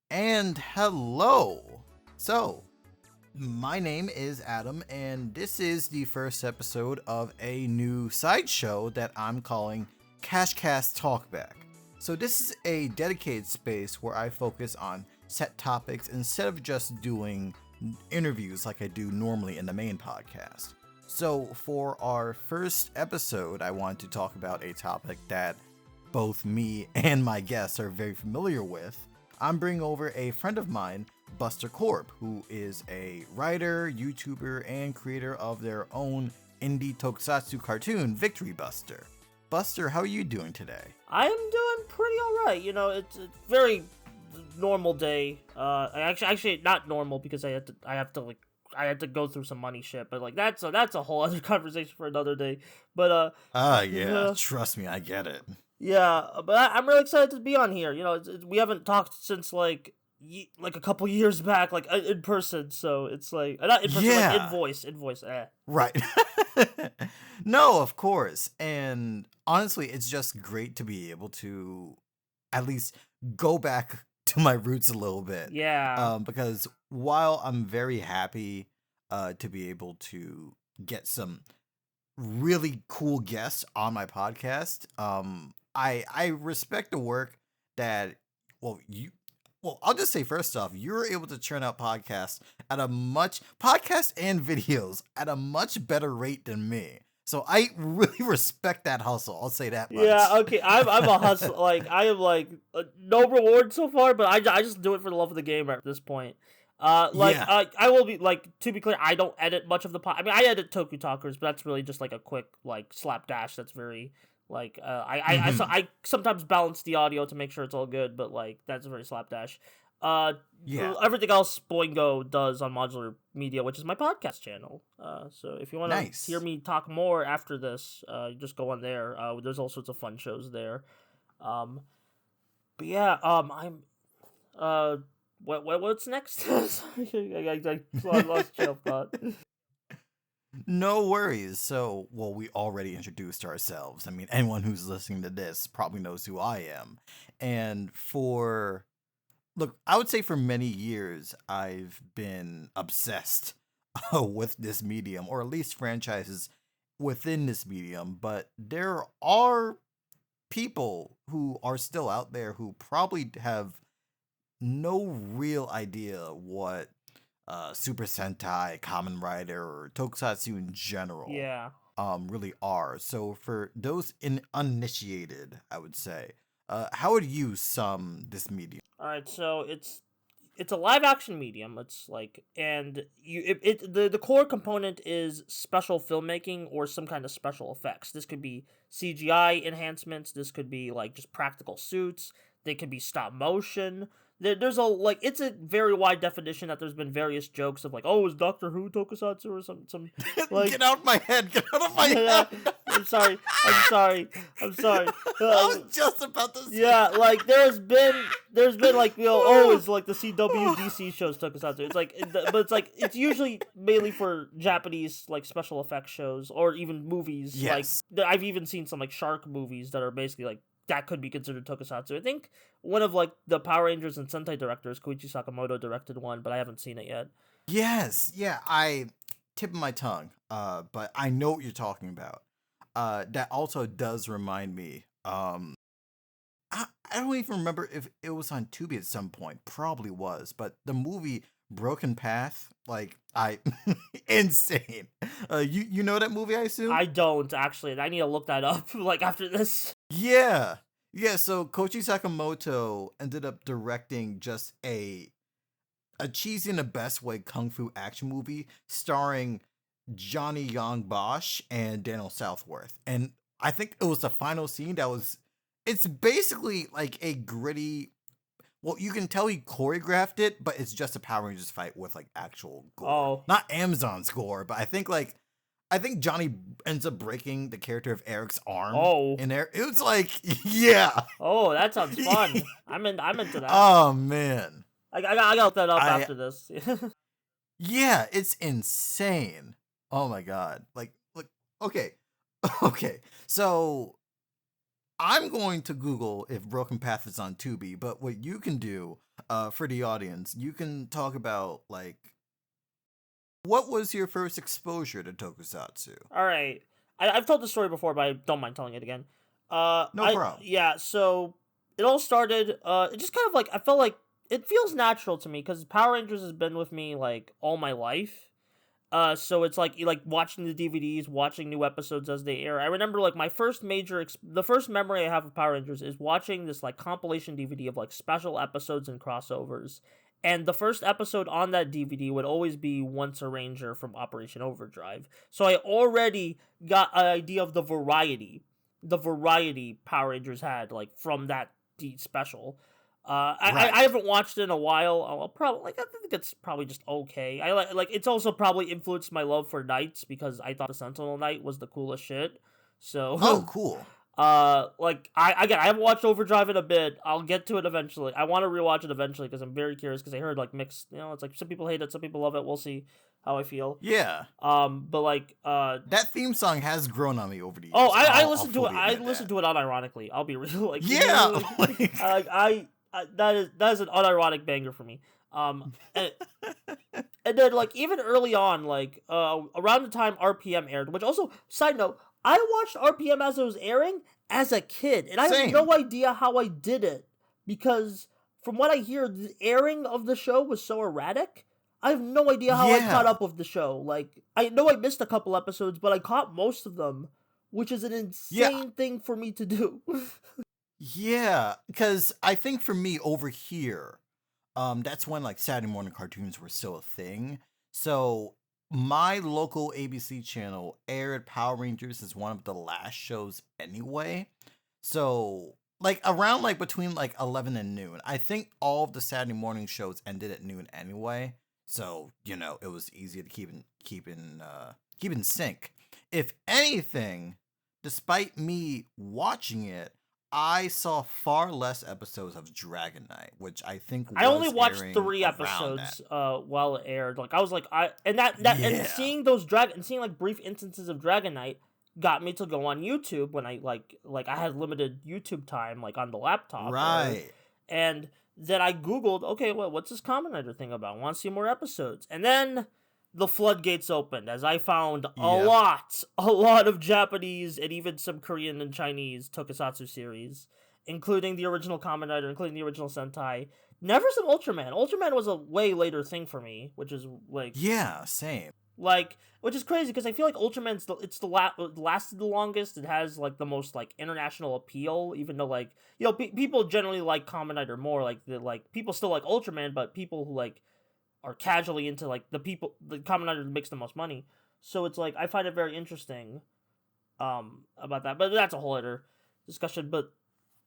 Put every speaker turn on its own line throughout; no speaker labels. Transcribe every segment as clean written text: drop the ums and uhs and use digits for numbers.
And hello. So, my name is Adam, and this is the first episode of a new sideshow that I'm calling KashCast Talkback. So, this is a dedicated space where I focus on set topics instead of just doing interviews like I do normally in the main podcast. So, for our first episode, I want to talk about a topic that both me and my guests are very familiar with. I'm bringing over a friend of mine, BusterCorp, who is a writer, YouTuber, and creator of their own indie tokusatsu cartoon, Victory Buster. Buster, how are you doing today?
I am doing pretty alright. You know, it's a very normal day. Actually not normal because I had to go through some money shit. But like that's a whole other conversation for another day. But
yeah, trust me, I get it.
yeah. But I'm really excited to be on here. You know, we haven't talked since like a couple years back, like in person. So it's like not in person,
Yeah.
like in voice.
Right. No, of course. And honestly, it's just great to be able to at least go back to my roots a little bit.
Yeah.
Because while I'm very happy to be able to get some really cool guests on my podcast, I respect the work that I'll just say first off, you're able to churn out podcasts and videos at a much better rate than me. So I really respect that hustle. I'll say that much.
Yeah, okay. I'm a hustler. Like I am like no reward so far, but I just do it for the love of the game at this point.
Yeah.
I will be like, to be clear, I don't edit much of the I mean, I edit Toku Talkers, but that's really just like a quick like slapdash. That's very like I sometimes balance the audio to make sure it's all good, but like that's a very slapdash.
Yeah.
Everything else Boingo does on Modular Media, which is my podcast channel. So if you want to
Nice.
hear me talk more after this, just go on there. There's all sorts of fun shows there. But yeah, I'm what's next? Sorry, I lost train of thought.
No worries. So, we already introduced ourselves. I mean, anyone who's listening to this probably knows who I am. And look, I would say for many years, I've been obsessed with this medium, or at least franchises within this medium. But there are people who are still out there who probably have no real idea what Super Sentai, Kamen Rider, or Tokusatsu in general
Yeah.
really are. So for those uninitiated, I would say, how would you sum this medium?
All right, so it's a live action medium. It's like, and the core component is special filmmaking or some kind of special effects. This could be CGI enhancements. This could be like just practical suits. They could be stop motion. There's it's a very wide definition that there's been various jokes of like, oh, is Doctor Who tokusatsu or some like
Get out of my head! Get out of my head!
I'm sorry. I
was just about to say.
Yeah, like there's been like, you know, oh, it's like the CWDC shows tokusatsu. It's like, but it's like it's usually mainly for Japanese like special effects shows or even movies.
Yes.
Like I've even seen some like shark movies that are basically like that could be considered tokusatsu. I think one of like the Power Rangers and Sentai directors, Koichi Sakamoto, directed one, but I haven't seen it yet.
Yes, yeah, I tip my tongue, but I know what you're talking about. That also does remind me. I don't even remember if it was on Tubi at some point. Probably was, but the movie Broken Path, like I insane. You know that movie, I assume?
I don't actually. I need to look that up like after this.
Yeah. Yeah, so Koichi Sakamoto ended up directing just a cheesy in the best way kung fu action movie starring Johnny Young Bosch and Daniel Southworth. And I think it was the final scene it's basically like a gritty, you can tell he choreographed it, but it's just a Power Rangers fight with like actual gore.
Oh.
Not Amazon's gore, but I think Johnny ends up breaking the character of Eric's arm.
Oh.
In there. It was like, yeah.
Oh, that sounds fun. I'm into that.
Oh, man.
I gotta look that up after this.
Yeah, it's insane. Oh my god. Like, okay. Okay. So I'm going to Google if Broken Path is on Tubi, but what you can do for the audience, you can talk about, like, what was your first exposure to tokusatsu?
All right, I've told the story before, but I don't mind telling it again.
No problem.
So it all started. It just kind of like I felt like it feels natural to me because Power Rangers has been with me like all my life. So it's like watching the DVDs, watching new episodes as they air. I remember like my first the first memory I have of Power Rangers is watching this like compilation DVD of like special episodes and crossovers. And the first episode on that DVD would always be Once a Ranger from Operation Overdrive. So I already got an idea of the variety Power Rangers had like from that special. I haven't watched it in a while. I'll probably I think it's probably just okay. I like it's also probably influenced my love for knights because I thought the Sentinel Knight was the coolest shit. So
Oh, cool.
like I haven't watched Overdrive in a bit. I'll get to it eventually. I want to rewatch it eventually because I'm very curious because I heard like mixed. It's like some people hate it, some people love it. We'll see how I feel.
Yeah.
But like
that theme song has grown on me over the years.
Oh, I listened to it. I listened to it unironically. I'll be real. Like
yeah.
That is an unironic banger for me. And then like even early on, like around the time RPM aired, which also side note, I watched RPM as it was airing as a kid, and I have no idea how I did it because from what I hear, the airing of the show was so erratic. I have no idea how I caught up with the show. Like I know I missed a couple episodes, but I caught most of them, which is an insane thing for me to do.
Yeah, because I think for me over here, that's when like Saturday morning cartoons were still a thing. So my local ABC channel aired Power Rangers as one of the last shows anyway. So like around like between like 11 and noon. I think all of the Saturday morning shows ended at noon anyway. So, it was easy to keep in sync. If anything, despite me watching it, I saw far less episodes of Dragon Knight, which I think
I only watched 3 episodes while it aired. Like I was like and seeing those seeing like brief instances of Dragon Knight got me to go on YouTube when I like I had limited YouTube time like on the laptop.
Right.
And then I Googled, okay, well, what's this Kamen Rider thing about? I want to see more episodes. And then the floodgates opened as I found a lot of Japanese and even some Korean and Chinese tokusatsu series, including the original Kamen Rider, including the original Sentai. Never some Ultraman. Ultraman was a way later thing for me, which is like...
Yeah, same.
Like, which is crazy because I feel like Ultraman's lasted the longest. It has like the most like international appeal, even though like people generally like Kamen Rider more. Like people still like Ultraman, but people who like are casually into like the Kamen Rider makes the most money. So it's like I find it very interesting, about that. But that's a whole other discussion. But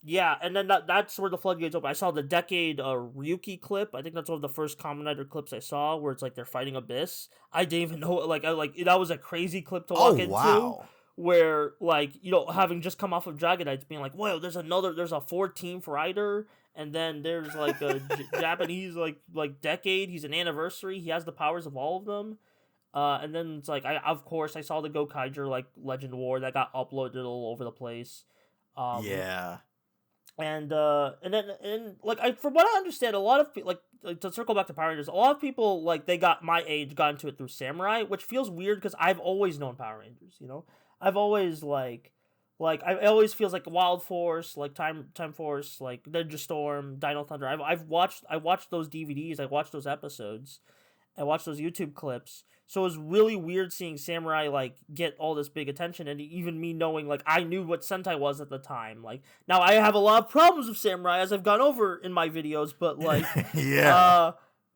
yeah, and then that's where the floodgates open. I saw the Decade Ryuki clip. I think that's one of the first Kamen Rider clips I saw, where it's like they're fighting Abyss. I didn't even know that was a crazy clip to walk into. Where like having just come off of Dragon Knights, being like, whoa, there's a 14th rider, and then there's like a Japanese like Decade. He's an anniversary. He has the powers of all of them. And then it's like I saw the Gokaiger like Legend War that got uploaded all over the place.
Yeah.
And from what I understand, a lot of people like to circle back to Power Rangers, a lot of people like they got my age got into it through Samurai, which feels weird because I've always known Power Rangers. I've always like I always feels like Wild Force, like Time Force, like Ninja Storm, Dino Thunder. I watched those DVDs, I watched those episodes, I watched those YouTube clips. So it was really weird seeing Samurai like get all this big attention, and even me knowing like I knew what Sentai was at the time. Like now I have a lot of problems with Samurai as I've gone over in my videos, but like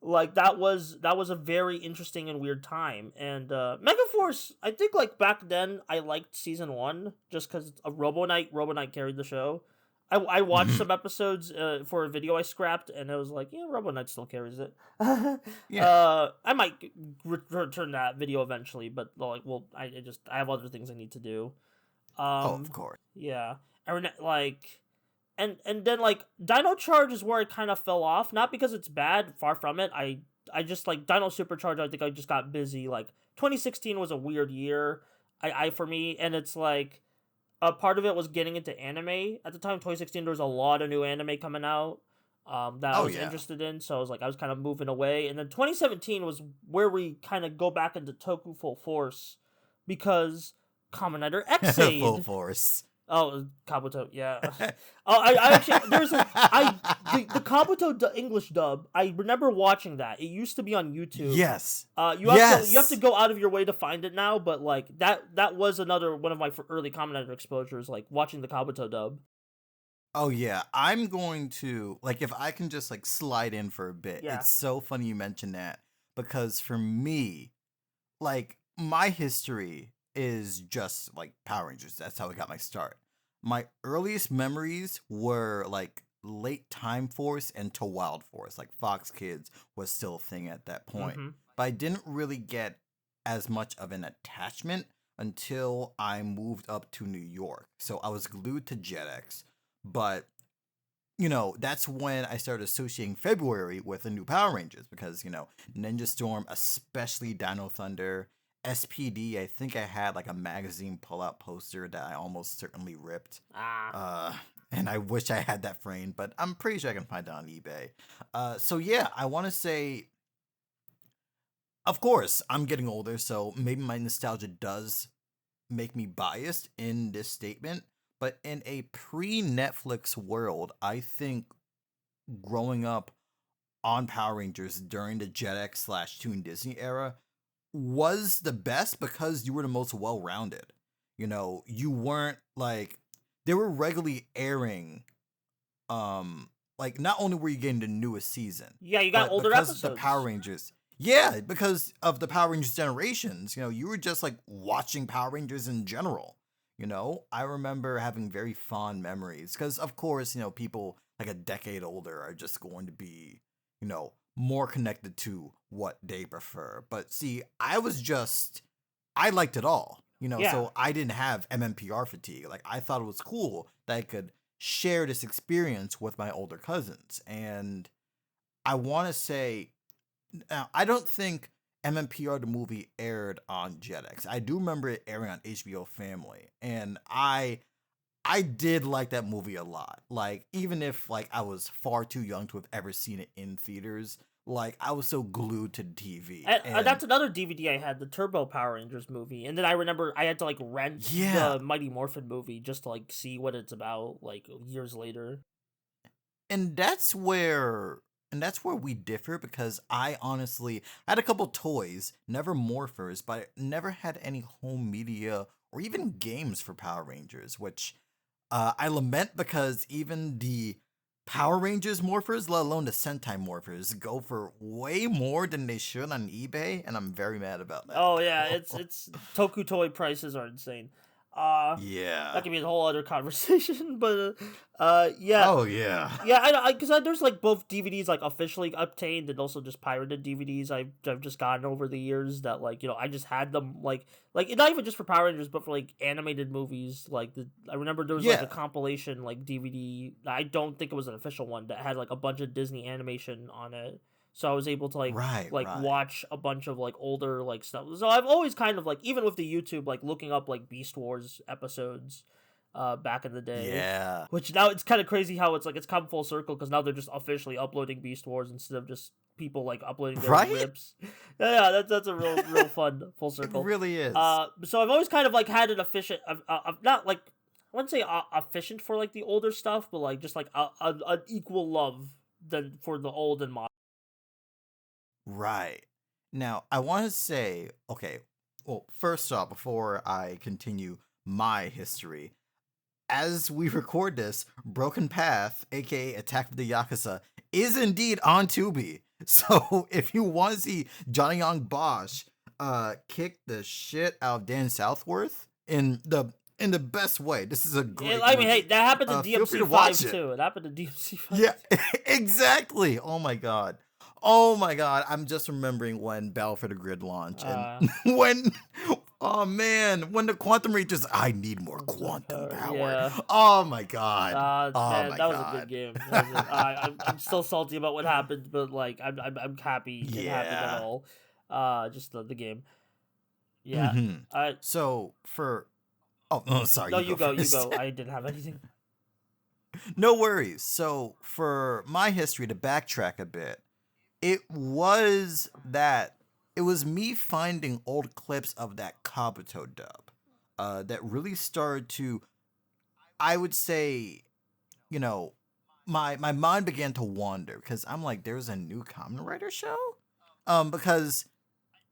like that was a very interesting and weird time. And Megaforce, I think like back then I liked season 1 just because of Robo Knight. Robo Knight carried the show. I watched some episodes for a video I scrapped, and I was like, yeah, Robo Knight still carries it. I might return that video eventually, but like, well, I have other things I need to do.
Of course.
Yeah, and then like Dino Charge is where I kind of fell off, not because it's bad, far from it. I just like Dino Supercharge. I think I just got busy. Like 2016 was a weird year. For me, and it's like. part of it was getting into anime. At the time, 2016, there was a lot of new anime coming out that I
Oh
was
yeah.
interested in. So I was kind of moving away. And then 2017 was where we kind of go back into Toku full force because Kamen Rider
Full
Xaid.
force.
Oh, Kabuto, yeah. Oh, I actually the Kabuto English dub. I remember watching that. It used to be on YouTube.
Yes.
You have to
Yes.
go out of your way to find it now. But like that was another one of my early Kamen Rider exposures. Like watching the Kabuto dub.
Oh yeah, I'm going to like if I can just like slide in for a bit.
Yeah.
It's so funny you mentioned that because for me, like my history is just like Power Rangers. That's how I got my start. My earliest memories were like late Time Force and to Wild Force. Like Fox Kids was still a thing at that point.
Mm-hmm.
But I didn't really get as much of an attachment until I moved up to New York. So I was glued to JetX, but that's when I started associating February with the new Power Rangers because, Ninja Storm, especially Dino Thunder, SPD, I think I had like a magazine pull-out poster that I almost certainly ripped.
Ah.
Uh, and I wish I had that framed, but I'm pretty sure I can find it on eBay. So yeah, I want to say, of course, I'm getting older, so maybe my nostalgia does make me biased in this statement. But in a pre-Netflix world, I think growing up on Power Rangers during the JetX / Toon Disney era was the best because you were the most well-rounded. You weren't like they were regularly airing like not only were you getting the newest season,
Yeah, you got
but
older
because of the Power
episodes.
Rangers. Yeah, because of the Power Rangers generations, you were just like watching Power Rangers in general. I remember having very fond memories because, of course, people like a decade older are just going to be, more connected to what they prefer. But see, I liked it all,
Yeah.
so I didn't have MMPR fatigue. Like, I thought it was cool that I could share this experience with my older cousins. And I want to say, now, I don't think MMPR the movie aired on Jetix. I do remember it airing on HBO Family, and I did like that movie a lot. Like even if like I was far too young to have ever seen it in theaters, like I was so glued to the TV.
And
And
that's another DVD I had, the Turbo Power Rangers movie. And then I remember I had to like rent
yeah,
the Mighty Morphin movie just to like see what it's about like years later.
and that's where we differ because I honestly I had a couple toys, never morphers, but I never had any home media or even games for Power Rangers, which I lament because even the Power Rangers morphers, let alone the Sentai morphers, go for way more than they should on eBay, and I'm very mad about that.
Oh yeah, it's Toku toy prices are insane. Uh that
Yeah.
could be a whole other conversation, but yeah.
Oh yeah.
Yeah, I because there's like both DVDs like officially obtained and also just pirated DVDs I've just gotten over the years that like I just had them like not even just for Power Rangers but for like animated movies I remember there was like a
Yeah.
compilation like DVD. I don't think it was an official one that had like a bunch of Disney animation on it, so I was able to
Right. Right.
watch a bunch of like older like stuff. So I've always kind of like even with the YouTube like looking up like Beast Wars episodes back in the day.
Yeah.
Which now it's kind of crazy how it's like it's come full circle because now they're just officially uploading Beast Wars instead of just people like uploading their
Right.
rips. Yeah, that's a real fun full
It
circle.
really is.
So I've always kind of like had an efficient, not like I wouldn't say efficient for like the older stuff, but like just like an equal love than for the old and modern.
Right. Now, I want to say, okay, well, first off, before I continue my history, as we record this, Broken Path, aka Attack of the Yakuza, is indeed on Tubi. So if you want to see Johnny Young Bosch kick the shit out of Dan Southworth in the best way, this is a great
I mean, hey,
movie.
that happened to
Feel free to
DMC five
watch it.
too. It happened to DMC five.
Yeah, exactly. Oh my god. Oh my god. I'm just remembering when Battle for the Grid launched and
Uh,
when oh man, when the quantum reaches I need more quantum power.
yeah.
Oh my god. Oh
Man,
my
that was a good
god.
game. I'm still salty about what happened, but like I'm happy it happened at
Yeah.
all. Just the game. Yeah.
Mhm.
I
So for Oh, no, sorry,
No,
you go
you
first.
go. I didn't have anything.
No worries. So, for my history, to backtrack a bit, it was that it was me finding old clips of that Kabuto dub that really started to, I would say, you know, my mind began to wander because I'm like, there's a new Kamen Rider show, because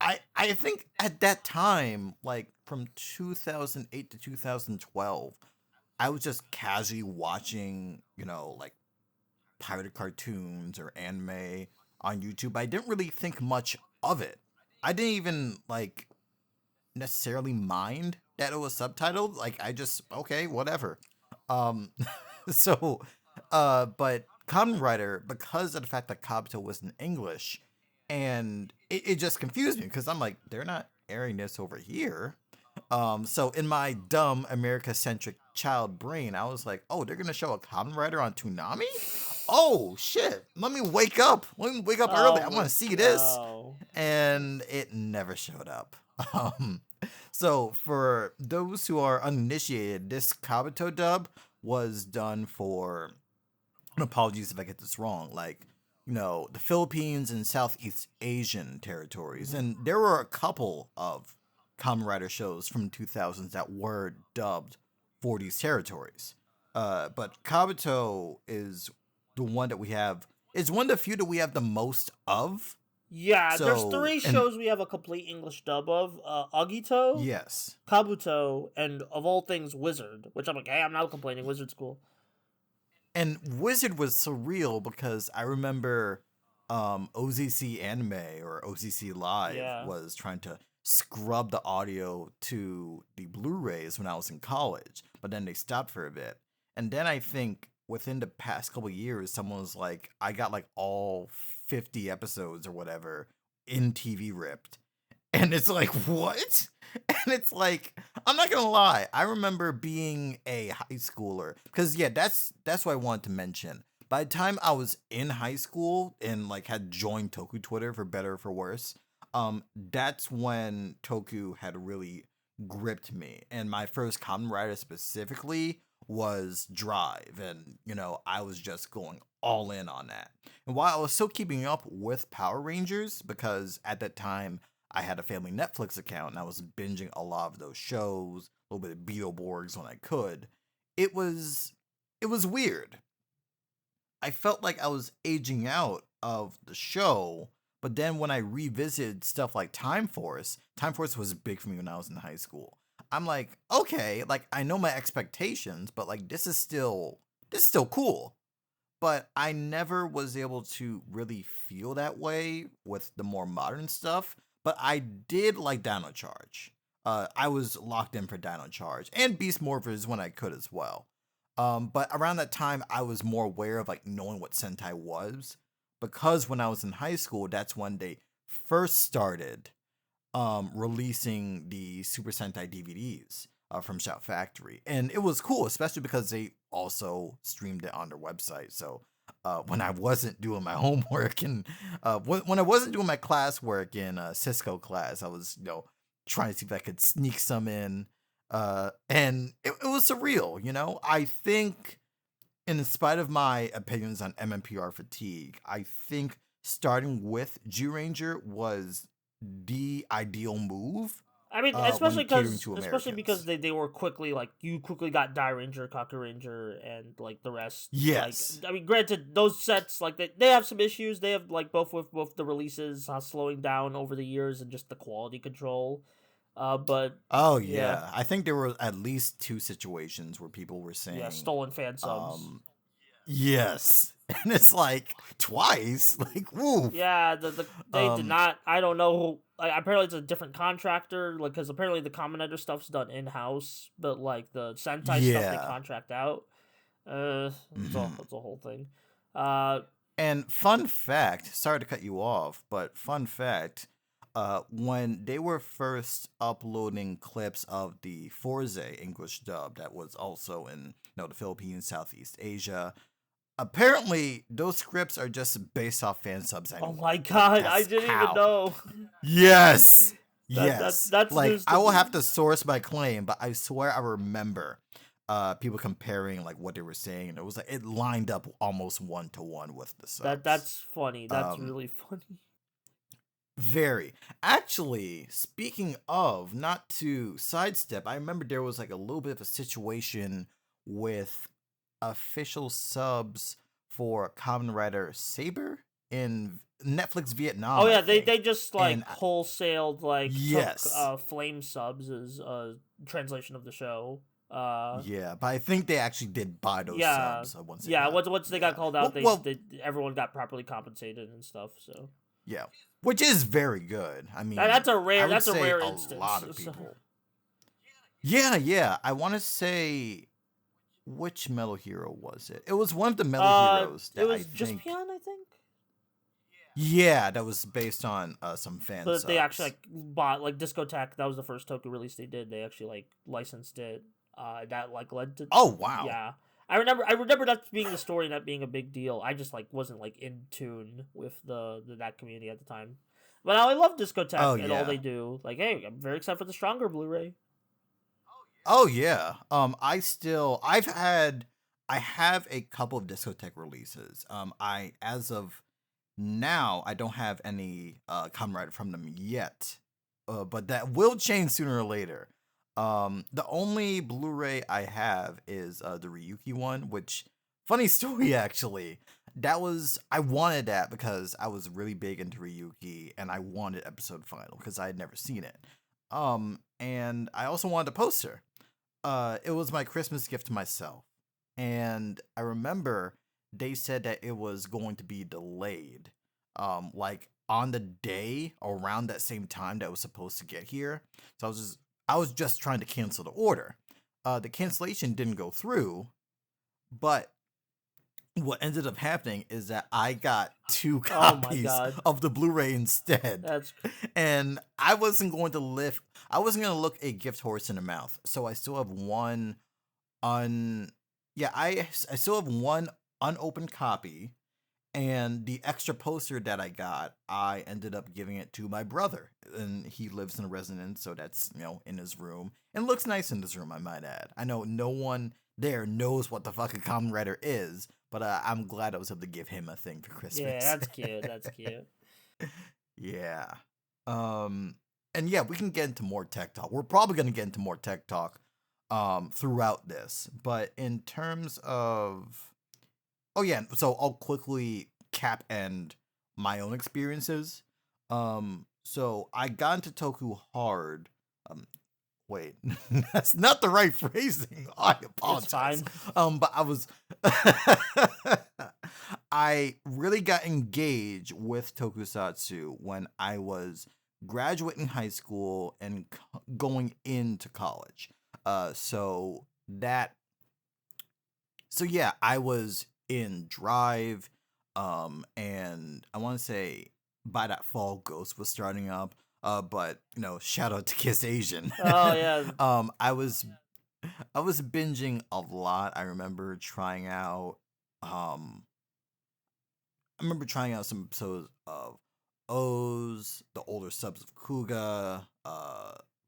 I think at that time, like from 2008 to 2012, I was just casually watching, like pirated cartoons or anime on YouTube. I didn't really think much of it. I didn't even like necessarily mind that it was subtitled. Like I just okay, whatever. Um so but Kamen Rider, because of the fact that Kabuto was in English, and it just confused me because I'm like, they're not airing this over here. So in my dumb America centric child brain, I was like, oh, they're gonna show a Kamen Rider on Toonami? Oh shit! Let me wake up. Let me wake up early. I want to see this,
Oh.
and it never showed up. Um, so for those who are uninitiated, this Kabuto dub was done for. And apologies if I get this wrong. Like, the Philippines and Southeast Asian territories, and there were a couple of Kamen Rider shows from 2000s that were dubbed for these territories. But Kabuto is the one that we have. It's one of the few that we have the most of.
Yeah, there's
So,
three
and
shows we have a complete English dub of: Agito,
yes,
Kabuto, and of all things, Wizard. Which I'm like, hey, I'm not complaining. Wizard's cool.
and Wizard was surreal because I remember OZC Anime or OZC Live
Yeah.
was trying to scrub the audio to the Blu-rays when I was in college, but then they stopped for a bit. And then I think within the past couple years, someone was like, I got like all 50 episodes or whatever in TV ripped. And it's like, what? And it's like, I'm not gonna lie. I remember being a high schooler because yeah, that's what I wanted to mention. By the time I was in high school and like had joined Toku Twitter for better or for worse, that's when Toku had really gripped me. And my first Kamen Rider specifically was Drive, and I was just going all in on that. And while I was still keeping up with Power Rangers, because at that time I had a family Netflix account and I was binging a lot of those shows, a little bit of Beetleborgs when I could. It was it was weird. I felt like I was aging out of the show, but then when I revisited stuff like Time Force was big for me when I was in high school. I'm like, okay, like I know my expectations, but like this is still cool. But I never was able to really feel that way with the more modern stuff. But I did like Dino Charge. I was locked in for Dino Charge and Beast Morphers when I could as well. But around that time, I was more aware of like knowing what Sentai was, because when I was in high school, that's when they first started releasing the Super Sentai DVDs from Shout Factory, and it was cool, especially because they also streamed it on their website. So when I wasn't doing my homework and when I wasn't doing my classwork in Cisco class, I was trying to see if I could sneak some in, and it was surreal. I think, in spite of my opinions on MMPR fatigue, I think starting with G Ranger was the ideal move
I mean,
when catering to
especially because
Americans.
they were quickly like you quickly got Die Ranger, Kaku Ranger, and like the rest. Like,
Yes.
I mean, granted, those sets like they have some issues. They have like both the releases slowing down over the years and just the quality control. But
Oh
yeah,
yeah. I think there were at least two situations where people were
yeah,
saying,
stolen fan subs.
um, yes. And it's like twice. Like, woof.
Yeah, they did
Um,
not. I don't know. Like, apparently, it's a different contractor. Like, because apparently the Kamen Rider stuff's done in house, but like the Sentai stuff they
yeah.
contract out.
hmm
It's a whole thing. Uh,
And fun fact, sorry to cut you off, but fun fact, when they were first uploading clips of the Forze English dub that was also in the Philippines, Southeast Asia, apparently those scripts are just based off fan subs
oh
anyway.
my
Like
god, I
that's
didn't even
how.
know.
Yes. Yes.
That's
Like,
news
I
to
will
me.
have to source my claim, but I swear I remember people comparing like what they were saying, and it was like it lined up almost 1-to-1 with the subs.
That's funny. That's
Um
really funny.
very. Actually, speaking of, not to sidestep, I remember there was like a little bit of a situation with official subs for Kamen Rider Saber in Netflix
Oh
Vietnam, I
yeah, they
think.
just like
And
wholesaled like took
yes.
flame subs as a translation of the show.
Yeah, but I think they actually did buy those
Yeah,
subs once they
yeah.
got.
Once they got
Yeah.
called out, they everyone got properly compensated and stuff. So
Yeah, which is very good. I
that,
mean, I would
that's a
say
rare
a
instance.
lot of
So.
people. Yeah, yeah. I want to say which Metal Hero was it? It was one of the Metal Heroes
It
that I
was just
think.
Pion, I think.
Yeah, that was based on some fan
But they actually
subs.
like bought like Discotheque. That was the first Toku release they did. They actually like licensed it. That like led to
Oh wow.
yeah. I remember that being the story and that being a big deal. I just like wasn't like in tune with the that community at the time. But now I love
Oh
Discotheque and all
yeah.
they do. Like, hey, I'm very excited for the Stronger Blu-ray.
Oh yeah. I have a couple of discotheque releases. I as of now I don't have any Kamen Rider from them yet. But that will change sooner or later. The only Blu-ray I have is the Ryuki one, which funny story actually. I wanted that because I was really big into Ryuki and I wanted episode final because I had never seen it. And I also wanted a poster. It was my Christmas gift to myself. And I remember they said that it was going to be delayed. Like on the day around that same time that it was supposed to get here. So I was just trying to cancel the order. The cancellation didn't go through, but what ended up happening is that I got two
Oh my
copies
god.
of the Blu-ray instead.
That's
And I wasn't going to look a gift horse in the mouth. So I still have one un yeah, I still have one unopened copy, and the extra poster that I got, I ended up giving it to my brother, and he lives in a residence, so that's in his room, and looks nice in his room, I might add. I know no one there knows what the fuck a Kamen Rider is, but I'm glad I was able to give him a thing for
yeah,
Christmas.
that's cute. That's cute.
Yeah. And yeah, we can get into more tech talk. We're probably going to get into more tech talk throughout this. But in terms of oh yeah, so I'll quickly cap end my own experiences. So I got into Toku hard. Wait, that's not the right phrasing. I
It's
apologize.
fine.
But I was I really got engaged with tokusatsu when I was graduating high school and going into college. So that so yeah, I was in Drive, and I want to say by that fall, Ghost was starting up. But shout out to Kiss Asian.
Oh yeah.
I was binging a lot. Um, I remember trying out some episodes of O's, the older subs of Kuga,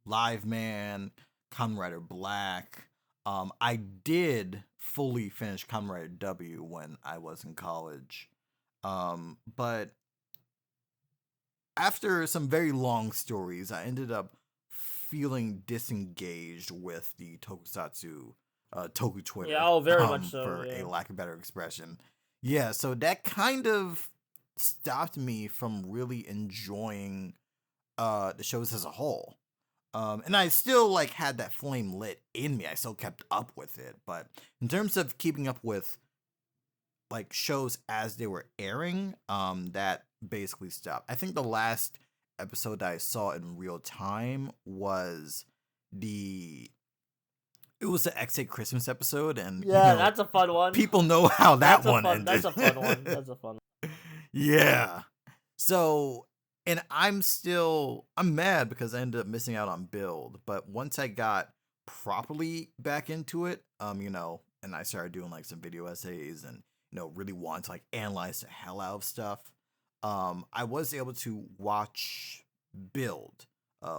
Live Man, Kamen Rider Black. I did fully finish Kamen Rider W when I was in college. But after some very long stories, I ended up feeling disengaged with the tokusatsu Toku
Yeah,
Twitter,
oh very much so,
for a
yeah.
lack of better expression. Yeah, so that kind of stopped me from really enjoying the shows as a whole. And I still like had that flame lit in me. I still kept up with it, but in terms of keeping up with like shows as they were airing, that basically stopped. I think the last episode that I saw in real time was the it was the X8 Christmas episode, and
Yeah, that's a fun one.
people know how that one ended.
That's a fun one. That's a fun one.
Yeah. So, and I'm mad because I ended up missing out on build, but once I got properly back into it, and I started doing like some video essays and really want to like analyze the hell out of stuff, I was able to watch build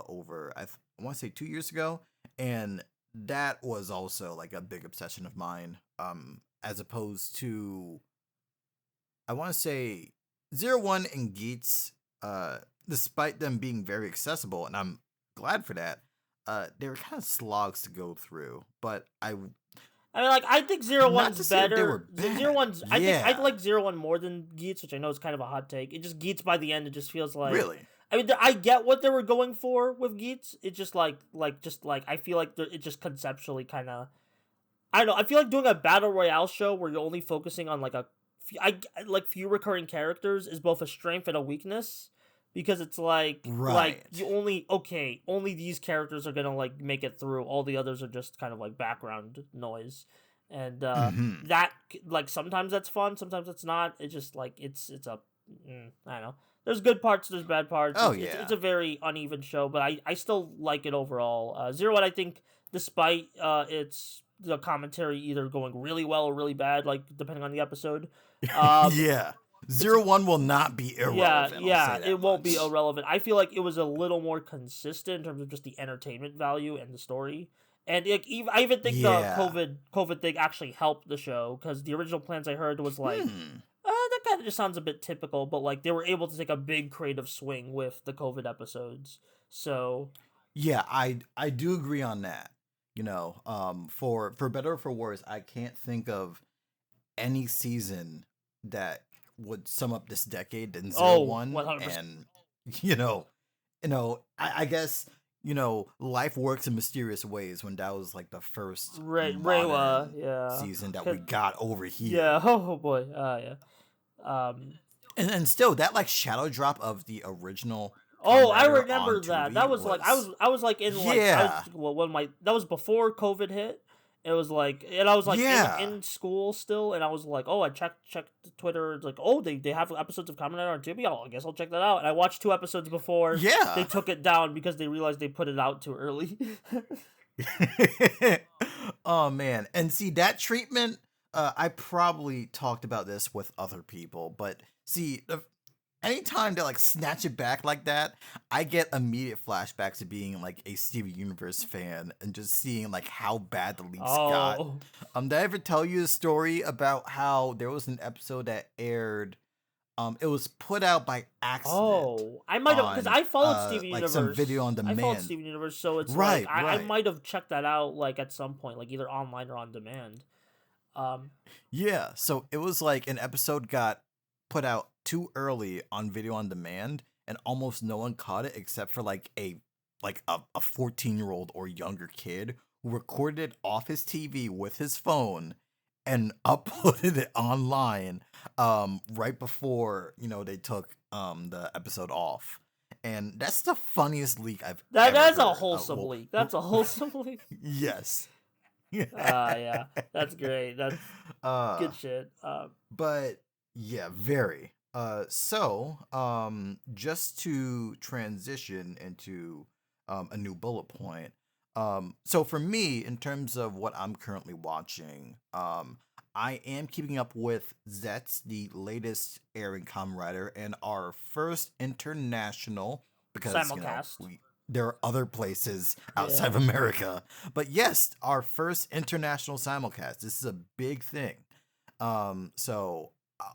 over I want to say 2 years ago, and that was also like a big obsession of mine. As opposed to I want to say Zero One and Geats, despite them being very accessible, and I'm glad for that. They were kind of slogs to go through, but
I mean, like, I think Zero
not
One's
to say that they were
better.
bad.
Zero One's. I think I
Yeah,
like Zero One more than Geats, which I know is kind of a hot take. It just Geats by the end, it just feels like.
really.
I mean, I get what they were going for with Geats. It's just like I feel like it just conceptually kind of. I don't know. I feel like doing a battle royale show where you're only focusing on like like few recurring characters is both a strength and a weakness, because it's like
Right.
you only these characters are gonna like make it through. All the others are just kind of like background noise, and
Hmm.
that like sometimes that's fun, sometimes it's not. It's just like it's a I don't know. There's good parts, there's bad parts.
Oh
It's
yeah.
a very uneven show, but I still like it overall. Zero One, I think, despite its the commentary either going really well or really bad, like depending on the episode. Um,
Yeah.
it's
Zero One will not be irrelevant. I'll
yeah,
say that
it won't be
much.
irrelevant. I feel like it was a little more consistent in terms of just the entertainment value and the story. And I even think the
Yeah.
COVID thing actually helped the show, because the original plans I heard was like,
Hmm.
that kind of just sounds a bit typical, but like they were able to take a big creative swing with the COVID episodes. So
Yeah, I do agree on that. For better or for worse, I can't think of any season that would sum up this decade than Zero
oh,
One.
100%.
And you know, I guess life works in mysterious ways when that was like the first
Reiwa,
modern
yeah.
season that we got over
Yeah,
here.
oh boy. Yeah.
And still that like shadow drop of the original
Oh,
Kamen
I
Rider on
remember that. That
Toei
was like
was
I was like in like I was
yeah.
well when my that was before COVID hit. It was like, and I was like
Yeah.
in school still, and I was like, oh, I checked Twitter. It's like, oh, they have episodes of Kamen Rider on Tubi. I guess I'll check that out. And I watched 2 episodes before they
Yeah.
took it down because they realized they put it out too early.
Oh man. And see that treatment, I probably talked about this with other people, but see, anytime they like snatch it back like that, I get immediate flashbacks to being like a Steven Universe fan and just seeing like how bad the leaks got.
Oh,
Did I ever tell you a story about how there was an episode that aired? It was put out by accident
I might have, because
on
I followed Steven
like some video
Universe.
on
I followed
demand.
Steven Universe, so it's like
Right,
I
right.
might have checked that out like at some point, like either online or on demand. Um,
Yeah, so it was like an episode got put out too early on video on demand, and almost no one caught it except for like a 14-year-old or younger kid who recorded it off his TV with his phone and uploaded it online right before, they took the episode off. And that's the funniest leak I've ever
that's a
heard.
wholesome leak. That's a wholesome leak.
Yes.
Yeah, that's great. That's
uh
good shit.
But yeah, very. Just to transition into a new bullet point. So for me, in terms of what I'm currently watching, I am keeping up with Zets, the latest airing Kamen Rider, and our first international, because
Simulcast.
there are other places outside
Yeah.
of America, but yes, our first international simulcast. This is a big thing.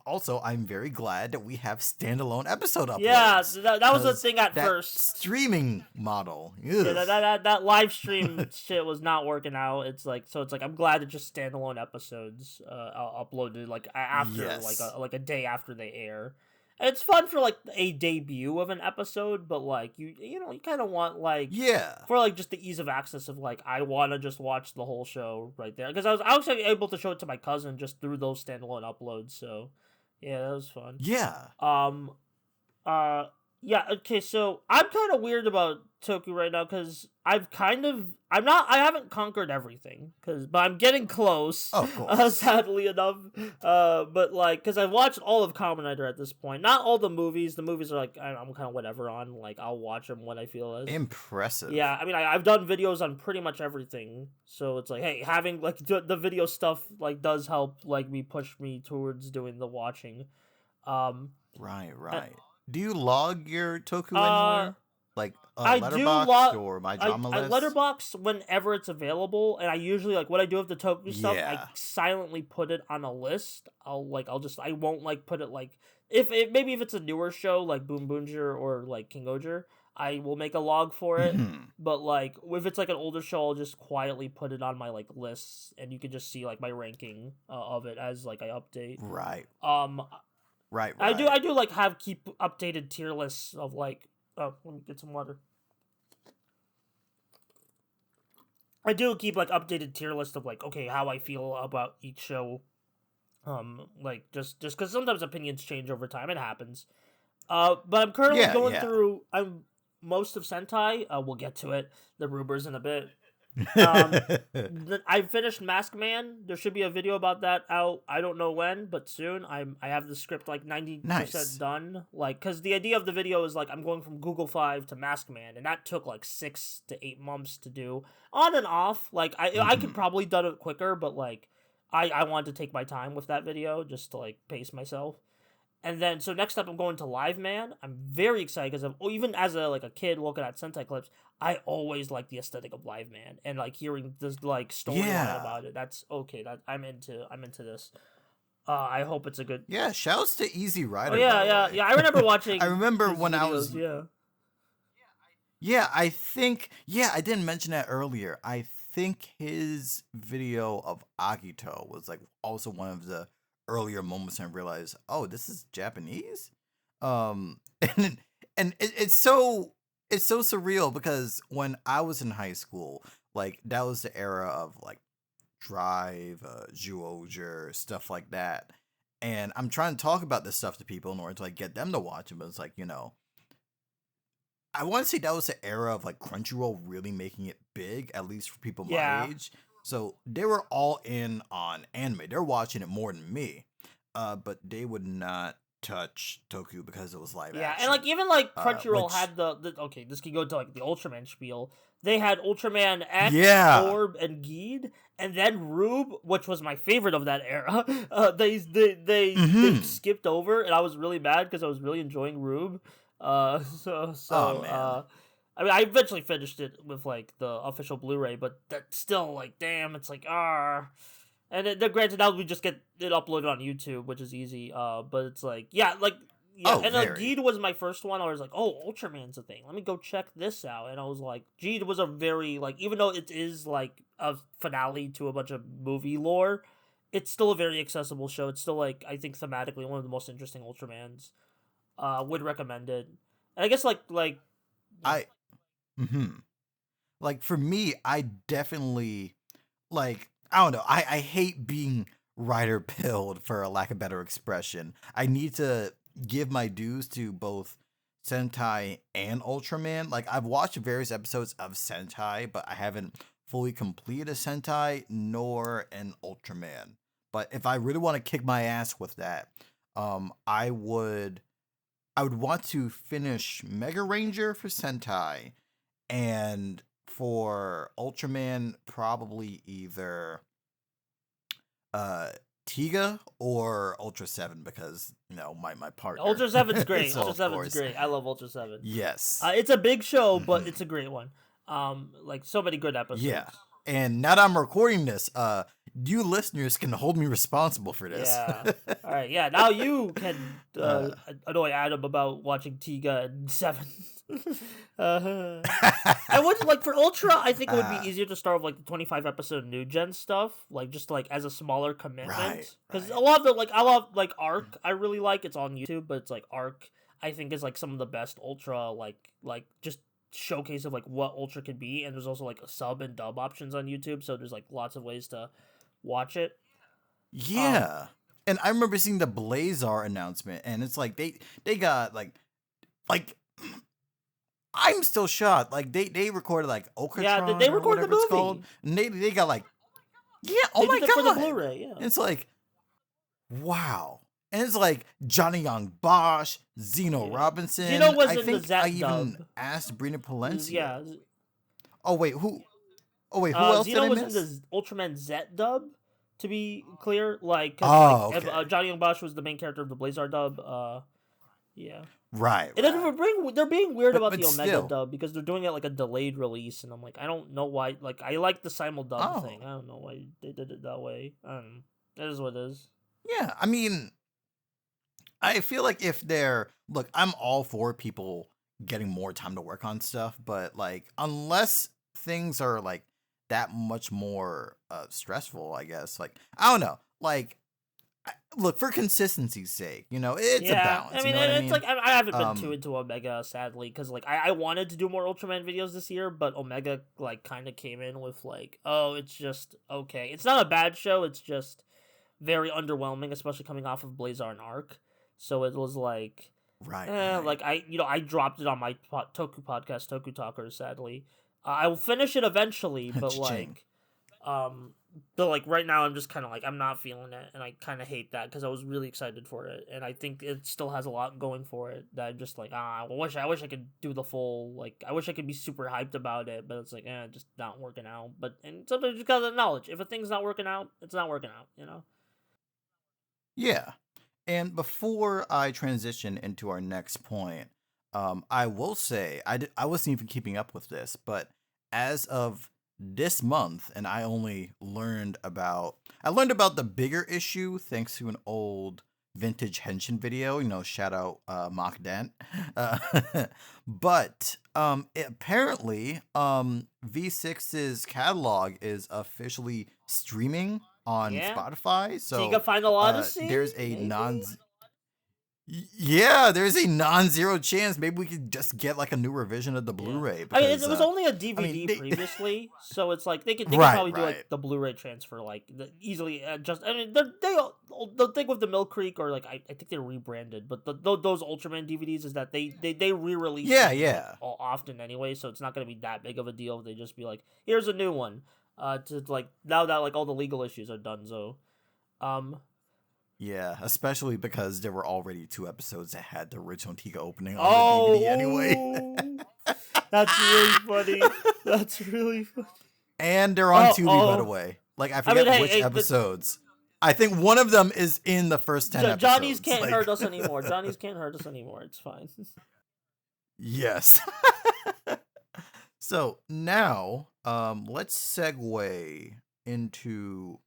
Also, I'm very glad that we have standalone episode
Yeah,
uploads.
that was the
'Cause
thing at
that
first.
streaming model.
Yeah,
Ugh.
that live stream shit was not working out. It's like I'm glad it's just standalone episodes uploaded like after
Yes.
like a day after they air. And it's fun for like a debut of an episode, but like you kind of want like
Yeah.
for like just the ease of access of like I want to just watch the whole show right there, because I was actually able to show it to my cousin just through those standalone uploads. So yeah, that was fun.
Yeah.
Um, uh, yeah, okay, so I'm kind of weird about Toku right now because I haven't conquered everything, but I'm getting close,
Of course.
sadly enough. But like, because I've watched all of Kamen Rider at this point, not all the movies are like, I'm kind of whatever on, like, I'll watch them when I feel as.
Impressive.
Yeah, I mean, I've done videos on pretty much everything, so it's like, hey, having like the video stuff like does help like me push me towards doing the watching. Um,
Right,
uh,
right. Do you log your Toku
uh
anywhere? Like
I do
Letterboxd or My Drama
I
List?
letterbox whenever it's available, and I usually like what I do with the Toku stuff. I
Yeah.
silently put it on a list. I won't like put it like if it maybe if it's a newer show like Boom Boomger or like King Oger, I will make a log for it.
Mhm.
But like if it's like an older show, I'll just quietly put it on my like lists, and you can just see like my ranking of it as like I update.
Right.
Um,
Right.
I do like have keep updated tier lists of like. Oh, let me get some water. I do keep like updated tier list of like okay how I feel about each show. Like just because sometimes opinions change over time. It happens. But I'm currently
Yeah.
going
Yeah.
through most of Sentai. We'll get to it. The Rubers in a bit. Um, I finished Mask Man. There should be a video about that out. I don't know when, but soon. I have the script like 90%
Nice.
done. Like, cause the idea of the video is like I'm going from Google 5 to Mask Man, and that took like 6 to 8 months to do, on and off. Like I could
Mhm.
probably done it quicker, but like I wanted to take my time with that video just to like pace myself. And then, so next up, I'm going to Live Man. I'm very excited because even as a kid looking at Sentai clips, I always like the aesthetic of Live Man and like hearing this like storyline
Yeah.
about it. That's okay. That I'm into this. I hope it's a good.
Yeah. Shouts to Easy
Oh
Rider, by
yeah,
the
yeah,
way.
yeah. I remember
I
watching
remember
his
when I
videos.
was.
Yeah,
Yeah, I think. Yeah, I didn't mention that earlier. I think his video of Agito was like also one of the earlier moments I realized, oh, this is Japanese. And it's so surreal because when I was in high school, like that was the era of like Drive, Zyuohger, stuff like that. And I'm trying to talk about this stuff to people in order to like get them to watch it, but it's like, I want to say that was the era of like Crunchyroll really making it big, at least for people my
yeah,
age. So they were all in on anime. They're watching it more than me. But they would not touch Toku because it was live
yeah. And
action.
like even like Crunchyroll
Which
had the okay. This could go to like the Ultraman spiel. They had Ultraman X,
yeah.
Orb, and Geed, and then Rube, which was my favorite of that era. They
Mhm.
skipped over, and I was really mad because I was really enjoying Rube.
Oh man.
I mean, I eventually finished it with like the official Blu-ray, but that's still like, damn, it's like And then granted, now we just get it uploaded on YouTube, which is easy. But it's like, yeah,
Oh,
and
very.
Geed was my first one. I was like, oh, Ultraman's a thing. Let me go check this out. And I was like, Geed was a very like, even though it is like a finale to a bunch of movie lore, it's still a very accessible show. It's still like I think thematically one of the most interesting Ultramans. Would recommend it. And I guess yeah.
I mhm. Like for me, I definitely like I don't know. I hate being rider pilled for a lack of better expression. I need to give my dues to both Sentai and Ultraman. Like I've watched various episodes of Sentai, but I haven't fully completed a Sentai nor an Ultraman. But if I really want to kick my ass with that, I would want to finish Mega Ranger for Sentai and for Ultraman, probably either uh Tiga or Ultra 7 because my partner.
Ultra Seven's great.
So
Ultra
of
Seven's
course.
great. I love Ultra Seven.
Yes.
It's a big show, but
Hmm.
it's a great one. Like so many good
Yeah.
episodes.
And now that I'm recording this, you listeners can hold me responsible for this.
Yeah. All right. Yeah. Now you can
uh,
annoy Adam about watching Tiga and Seven. I would like for Ultra. I think it would be
uh,
easier to start with like the 25 episode new gen stuff, like just like as a smaller
right,
commitment. Because a
right.
lot of the like I love like Arc. I really like it's on YouTube, but it's like Arc. I think is like some of the best Ultra like just showcase of like what Ultra could be. And there's also like sub and dub options on YouTube, so there's like lots of ways to watch it. Um,
Yeah. And I remember seeing the Blazar announcement, and it's like they got like I'm still shocked. Like they recorded like
yeah, they
Okratron or
recorded
whatever
the
it's called,
movie.
and they got like yeah. Oh
They
my
did it for the
god!
Blu-ray. Yeah.
It's like wow, and it's like Johnny Young Bosch, Zeno
Yeah. Zeno
Robinson.
was
I
in the
think I
Zet
even
dub.
asked Brina Palencia.
Yeah.
Oh wait, who? Oh wait, who else did
Zeno
I
was in
miss?
the Ultraman Zet dub. To be clear, like, cause like
Oh okay.
Johnny Young Bosch was the main character of the Blazar dub. Yeah.
Right,
And then
right.
they're being weird about
But
the Omega
still.
dub because they're doing it like a delayed release, and I'm like, I don't know why. Like, I like the simul dub
Oh,
thing. I don't know why they did it that way. I don't know. It is what it is.
yeah. I mean, I feel like if they're look, I'm all for people getting more time to work on stuff, but like unless things are like that much more stressful, I guess. Like I don't know. Like look, for consistency's sake, it's a
Yeah, I
balance. You
mean,
know what I
it's like
mean?
I haven't been too
Um,
into Omega, sadly, because like I wanted to do more Ultraman videos this year, but Omega like kind of came in with like, oh, it's just okay. It's not a bad show. It's just very underwhelming, especially coming off of Blazar and Arc. So it was like,
right, right.
like I dropped it on my Toku podcast, Toku Talkers. Sadly, I will finish it eventually, but
Cha-ching.
um, but like right now, I'm just kind of like I'm not feeling it, and I kind of hate that because I was really excited for it, and I think it still has a lot going for it. That I'm just like I wish I could do the full like I wish I could be super hyped about it, but it's like just not working out. But and sometimes you gotta acknowledge if a thing's not working out, it's not working out. You know.
Yeah. And before I transition into our next point, I will say I wasn't even keeping up with this, but as of this month, and I learned about the bigger issue thanks to an old vintage henshin video. Shout out Mock Dent. Uh, but apparently, V6's catalog is officially streaming on
Yeah.
Spotify.
Sega
So
Final Odyssey,
there's a
maybe.
yeah, there's a non-zero chance maybe we could just get like a new revision of the
Yeah,
Blu-ray
I mean
because
it was only a
I mean
DVD previously, so it's like they could
right,
probably do
right.
like the Blu-ray transfer like easily. Just I mean the thing with the Mill Creek or like I think they're rebranded, but those Ultraman DVDs is that they re-release
Yeah,
them like
yeah.
all often anyway, so it's not gonna be that big of a deal if they just be like here's a new one. To like now that like all the legal issues are done, so um
Yeah, especially because there were already two episodes that had the original Tiga opening on the DVD anyway.
oh ooh, that's really funny. That's really funny.
And they're on
Oh,
Tubi, by the
oh.
way. Like I
I mean,
forget
hey,
which episodes. I think one of them is in the first 10
Johnny's
episodes.
can't hurt
Like
us anymore. Johnny's can't hurt us anymore. It's fine.
yes. So now, let's segue into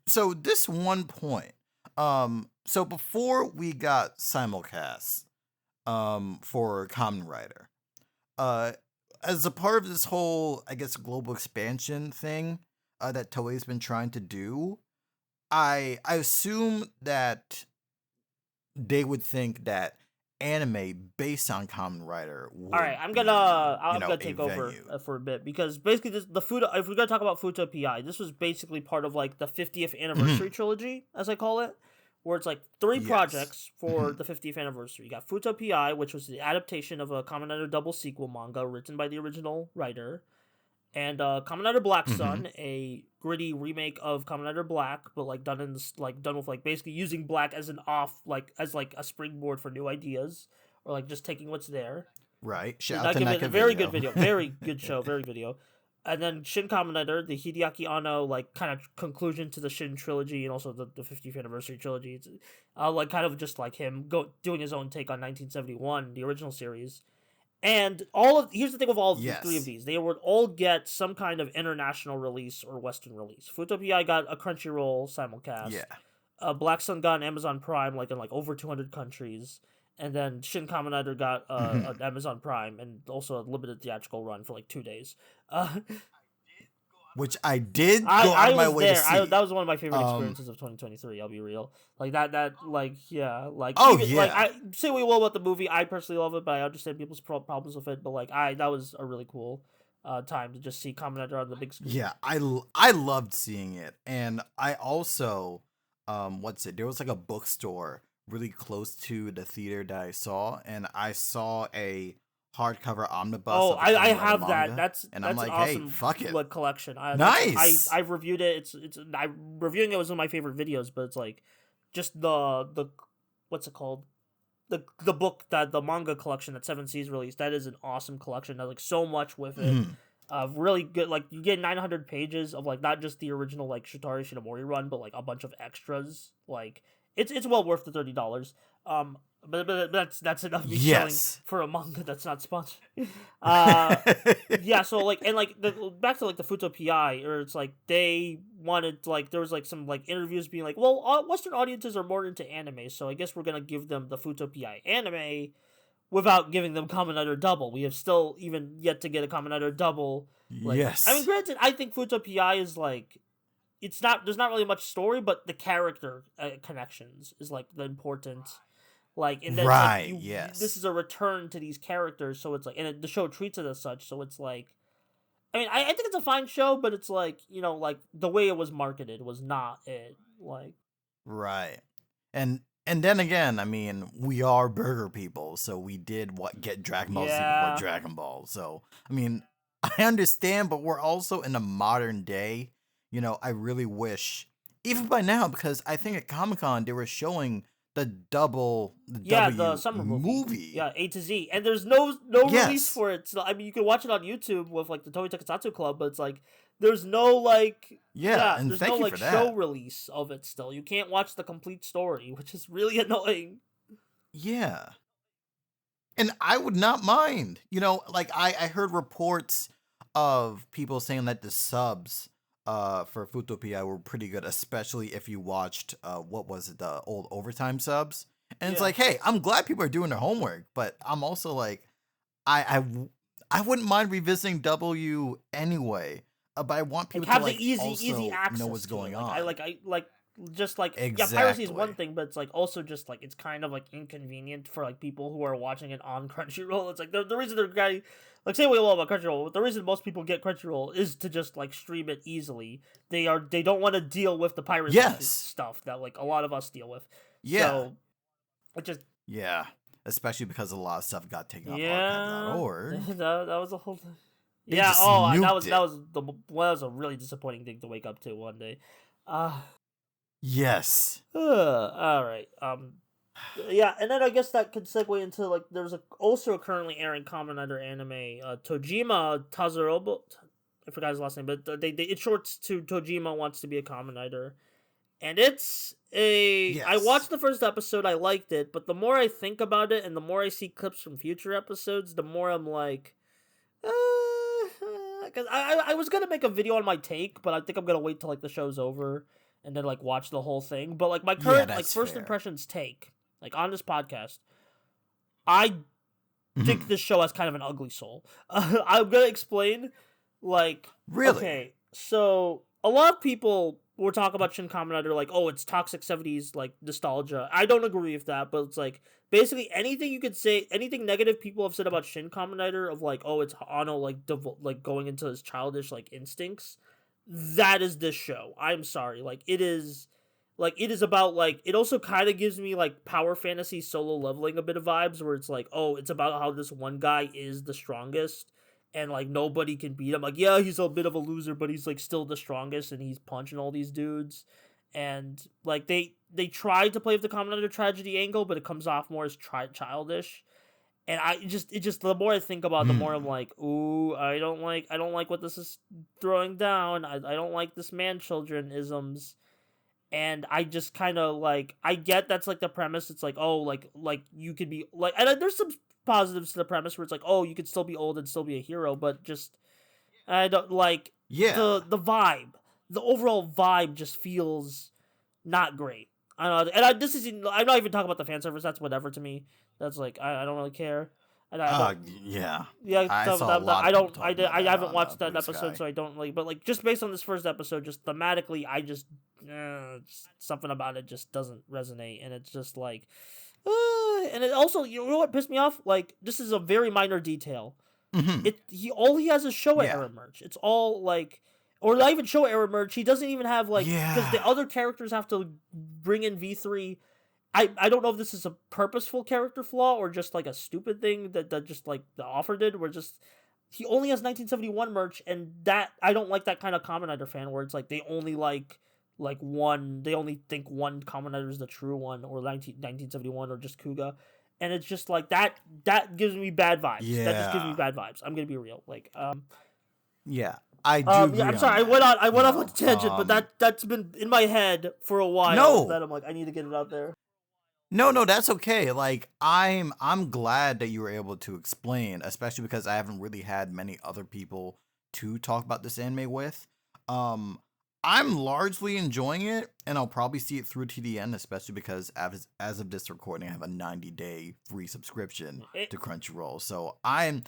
so this one point. So before we got simulcast, for Kamen Rider, uh, as a part of this whole, I guess, global expansion thing, that Toei's been trying to do, I assume that they would think that anime based on Kamen Rider
All right,
would be,
I'm gonna
a
take over
venue.
for a bit because basically the food. If we're gonna talk about Futo PI, this was basically part of like the 50th
Mhm.
anniversary trilogy, as I call it, where it's like three
Yes.
projects for
Mhm.
the 50th anniversary. You got Futo PI, which was the adaptation of a Kamen Rider double sequel manga written by the original writer. And Kamen Rider Black
Mhm.
Sun, a gritty remake of Kamen Rider Black, but like done done with like basically using black as an off like as like a springboard for new ideas, or like just taking what's there.
Right.
Did
Shout out
not
to
give it a
NECA
very good
Video.
video, very good show, very video. And then Shin Kamen Rider, the Hideaki Anno like kind of conclusion to the Shin trilogy and also the 50th anniversary trilogy. It's like kind of just like him doing his own take on 1971, the original series. And here's the thing with all of the three of
Yes.
these, they would all get some kind of international release or Western release. Futopia got a Crunchyroll simulcast.
Yeah.
Black Sun got an Amazon Prime, like in like over 200 countries, and then Shin Kamen Rider got
Mhm.
an Amazon Prime and also a limited theatrical run for like 2 days. Uh,
Which I did go out
I
of my
was
way to
there. That
see.
was one of my favorite
Um.
experiences of 2023. I'll be real. Like like yeah, like
Oh
even like
yeah.
I say what you will about the movie. I personally love it, but I understand people's problems with it. But like that was a really cool time to just see Kamen Rider on the big screen.
Yeah. I loved seeing it, and I also what's it? There was like a bookstore really close to the theater that I saw, and I saw a hardcover omnibus
Oh,
of the
I
Kamen Rider
have that.
manga, and I'm
That's an
like, hey,
awesome
fuck it,
like collection.
nice.
I've reviewed it. It's I reviewing it was one of my favorite videos. But it's like just the what's it called the book that the manga collection that Seven Seas released. That is an awesome collection. There's like so much with it.
Mhm.
Really good. Like you get 900 pages of like not just the original like Shitari Shinomori run, but like a bunch of extras. Like it's well worth the $30. But that's enough me selling
Yes.
for a manga that's not sponsored. Yeah, so like, and like back to like the Futo PI, or it's like they wanted, like, there was like some like interviews being like, well, Western audiences are more into anime, so I guess we're gonna give them the Futo PI anime without giving them Kamen Rider Double. We have still even yet to get a Kamen Rider Double. Like, I mean,
Yes.
granted, I think Futo PI is like, it's not, there's not really much story, but the character connections is like the important, like, and that's like
Right.
this
Yes.
is a return to these characters, so it's like, and the show treats it as such, so it's like, I mean, I think it's a fine show, but it's like, like the way it was marketed was not it, like,
Right. And then again, I mean, we are burger people, so we did get Dragon Ball Z before
yeah,
Dragon Ball. So, I mean, I understand, but we're also in a modern day. I really wish, even by now, because I think at Comic-Con they were showing the
yeah, the
W
summer movie,
movie.
yeah, A to Z, and there's no release
Yes.
for it. So I mean, you can watch it on YouTube with like the Toei Tokusatsu Club, but it's like there's no like,
Yeah,
yeah,
and
there's no
thank you
like
for
show
that.
release of it. Still, you can't watch the complete story, which is really annoying.
Yeah. And I would not mind. Like I heard reports of people saying that the subs for Futopia were pretty good, especially if you watched what was it, the old overtime subs. And it's
Yeah.
like, hey, I'm glad people are doing their homework, but I'm also like, I wouldn't mind revisiting W anyway. But I want
Like,
people to
have the
like
easy
also know
access
what's
to it.
going
Like,
on.
I like just like, yeah, piracy is one
Exactly.
thing, but it's like also just like it's kind of like inconvenient for like people who are watching it on Crunchyroll. It's like the reason they're getting, like, say what you will about Crunchyroll, but the reason most people get Crunchyroll is to just like stream it easily. They don't want to deal with the piracy
Yes.
stuff that like a lot of us deal with.
Yeah.
So it just,
Yeah. Especially because a lot of stuff got taken off
yeah,
archive.org.
that was a whole thing.
They
Yeah.
just
Oh, that
nuked
was
it.
that was a really disappointing thing to wake up to one day. Uh
Yes.
all right. Yeah, and then I guess that could segue into like there's also a currently airing Kamen Rider anime, Tojima Tazarobo. I forgot his last name, but they it shorts to Tojima wants to be a Kamen Rider, and it's a. I
Yes.
watched the first episode, I liked it, but the more I think about it and the more I see clips from future episodes, the more I'm like, because I was gonna make a video on my take, but I think I'm gonna wait till like the show's over and then like watch the whole thing. But like my
Yeah,
current like
that's
first
fair.
impressions take, like on this podcast, I think
Mhm.
this show has kind of an ugly soul. I'm gonna explain. Like,
Really?
okay, so a lot of people were talking about Shin Kamen Rider like, oh, it's toxic '70s like nostalgia. I don't agree with that, but it's like basically anything you could say, anything negative people have said about Shin Kamen Rider of like, oh, it's Ano like like going into his childish like instincts. That is this show. I'm sorry, like it is about like it also kind of gives me like power fantasy solo leveling a bit of vibes where it's like, oh, it's about how this one guy is the strongest and like nobody can beat him. Like, yeah, he's a bit of a loser, but he's like still the strongest and he's punching all these dudes. And like they tried to play with the Kamen Rider tragedy angle, but it comes off more as childish. And it just the more I think about it, the more I'm
Hmm.
like, ooh, I don't like what this is throwing down. I don't like this man children isms. And I just kind of like I get that's like the premise. It's like, oh, like you could be like, and there's some positives to the premise where it's like, oh, you could still be old and still be a hero, but just I don't like
Yeah.
the vibe. The overall vibe just feels not great. I don't know, and this is I'm not even talking about the fan service. That's whatever to me. That's like I don't really care, and I don't.
Yeah.
Yeah,
I saw a lot
I
of people
don't.
talking about
I
that
haven't
on
watched that
Blue
episode,
Sky.
so I don't like. But like, just based on this first episode, just thematically, I just something about it just doesn't resonate, and it's just like, and it also, you know what pissed me off? Like, this is a very minor detail.
Hmm.
He has is show
Yeah.
error merch. It's all like, or not even show error merch. He doesn't even have like, because
Yeah.
the other characters have to bring in V3. I don't know if this is a purposeful character flaw or just like a stupid thing that just like the offer did, where just he only has 1971 merch, and that I don't like that kind of Kamen Rider fan where it's like they only like one, they only think one Kamen Rider is the true one, or 1971, or just Kuga, and it's just like that gives me bad vibes. That just gives me
Yeah.
bad vibes. I'm gonna be real, like
Yeah. I do
yeah,
agree
I'm
on
sorry.
that.
I went off on a tangent, but that's been in my head for a while.
No.
That I'm like, I need to get it out there.
No, that's okay. Like I'm glad that you were able to explain, especially because I haven't really had many other people to talk about this anime with. Um I'm largely enjoying it, and I'll probably see it through to the end, especially because as of this recording, I have a 90-day free subscription
It,
to Crunchyroll. So I'm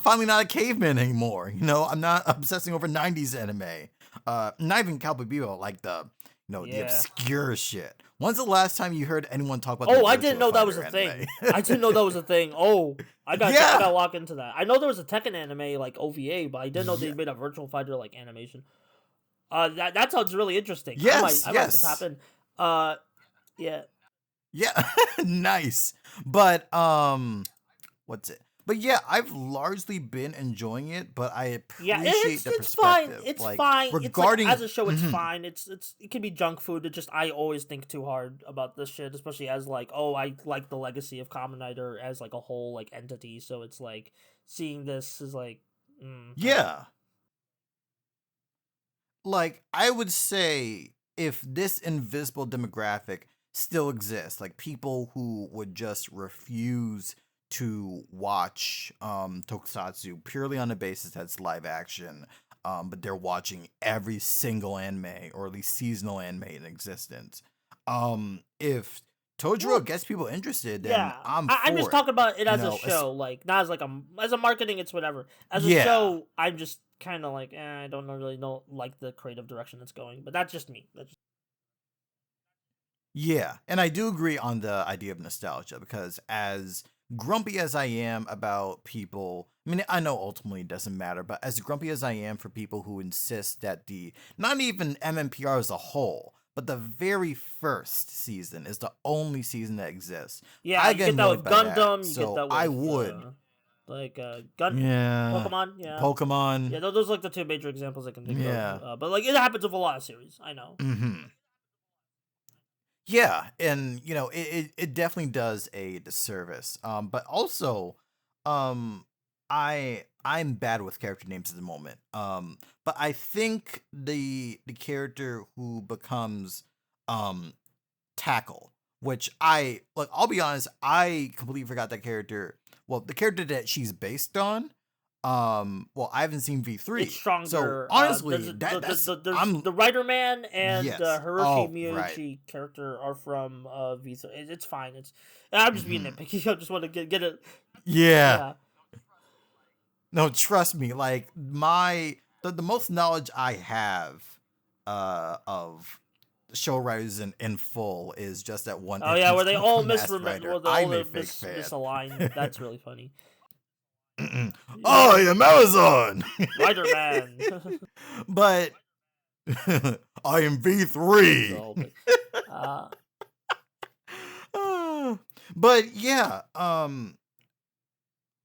finally not a caveman anymore. I'm not obsessing over 90s anime. Not even Cowboy Bebop, like the
yeah.
obscure shit. When's the last time you heard anyone talk about the
Oh, I didn't
Virtua
know that was
Fighter
a
anime?
thing. I didn't know that was a thing. Oh, I
Yeah.
got to lock into that. I know there was a Tekken anime like OVA, but I didn't know they
Yeah.
made a Virtual Fighter like animation. That sounds really interesting.
Yes,
I might have to tap
yes.
in. Yeah,
Yeah. Nice. But what's it? But yeah, I've largely been enjoying it, but I
yeah.
appreciate the
It's fine.
perspective.
It's
Like
fine. It's like as
regarding
a show, it's
mhm.
fine. It can be junk food. It just I always think too hard about this shit, especially as like I like the legacy of Kamen Rider as like a whole like entity. So it's like seeing this is like,
Yeah. Like I would say if this invisible demographic still exists, like people who would just refuse to watch tokusatsu purely on the basis that it's live action, but they're watching every single anime or at least seasonal anime in existence. If Tojuro
well,
gets people interested, then
yeah,
I'm
I'm just
for it.
talking about it
You
as a
know, as,
show, like not as like as a marketing. It's whatever. As a
yeah.
show, I'm just kind of like, I don't really know like the creative direction it's going. But that's just me. That's just...
Yeah, and I do agree on the idea of nostalgia because as grumpy as I am about people, I mean, I know ultimately it doesn't matter, but as grumpy as I am for people who insist that not even MMPR as a whole, but the very first season is the only season that exists,
Yeah,
I
you
get
get that
annoyed
with
by that.
Gundam. You get
So
that
I
with
would,
Gun
yeah,
Pokemon. Yeah, yeah.
Pokemon,
Those are like the two major examples I can think of.
yeah,
But like it happens with a lot of series. I know.
mm-hmm. Yeah, and it definitely does a disservice. But also, um, I'm bad with character names at the moment. But I think the character who becomes um Tackle, which I like, I'll be honest, I completely forgot that character. Well, the character that she's based on. Well, I haven't seen
It's
V3, so
stronger.
honestly, that's
There's
I'm
the Writer Man and
yes.
Hiroshi
Oh, right.
Miyoichi character are from Visa. It's fine. I'm just being
Hmm.
nitpicky. I just want to get it.
Yeah.
Yeah,
No, trust me. Like the most knowledge I have of show writers in full is just that one
oh yeah, where
instance
they
with the
all
masked writer.
where they all
I'm a fake fan.
misaligned. That's really funny.
I am Amazon,
Writer Man.
but I am V3.
The whole thing. Uh,
But yeah,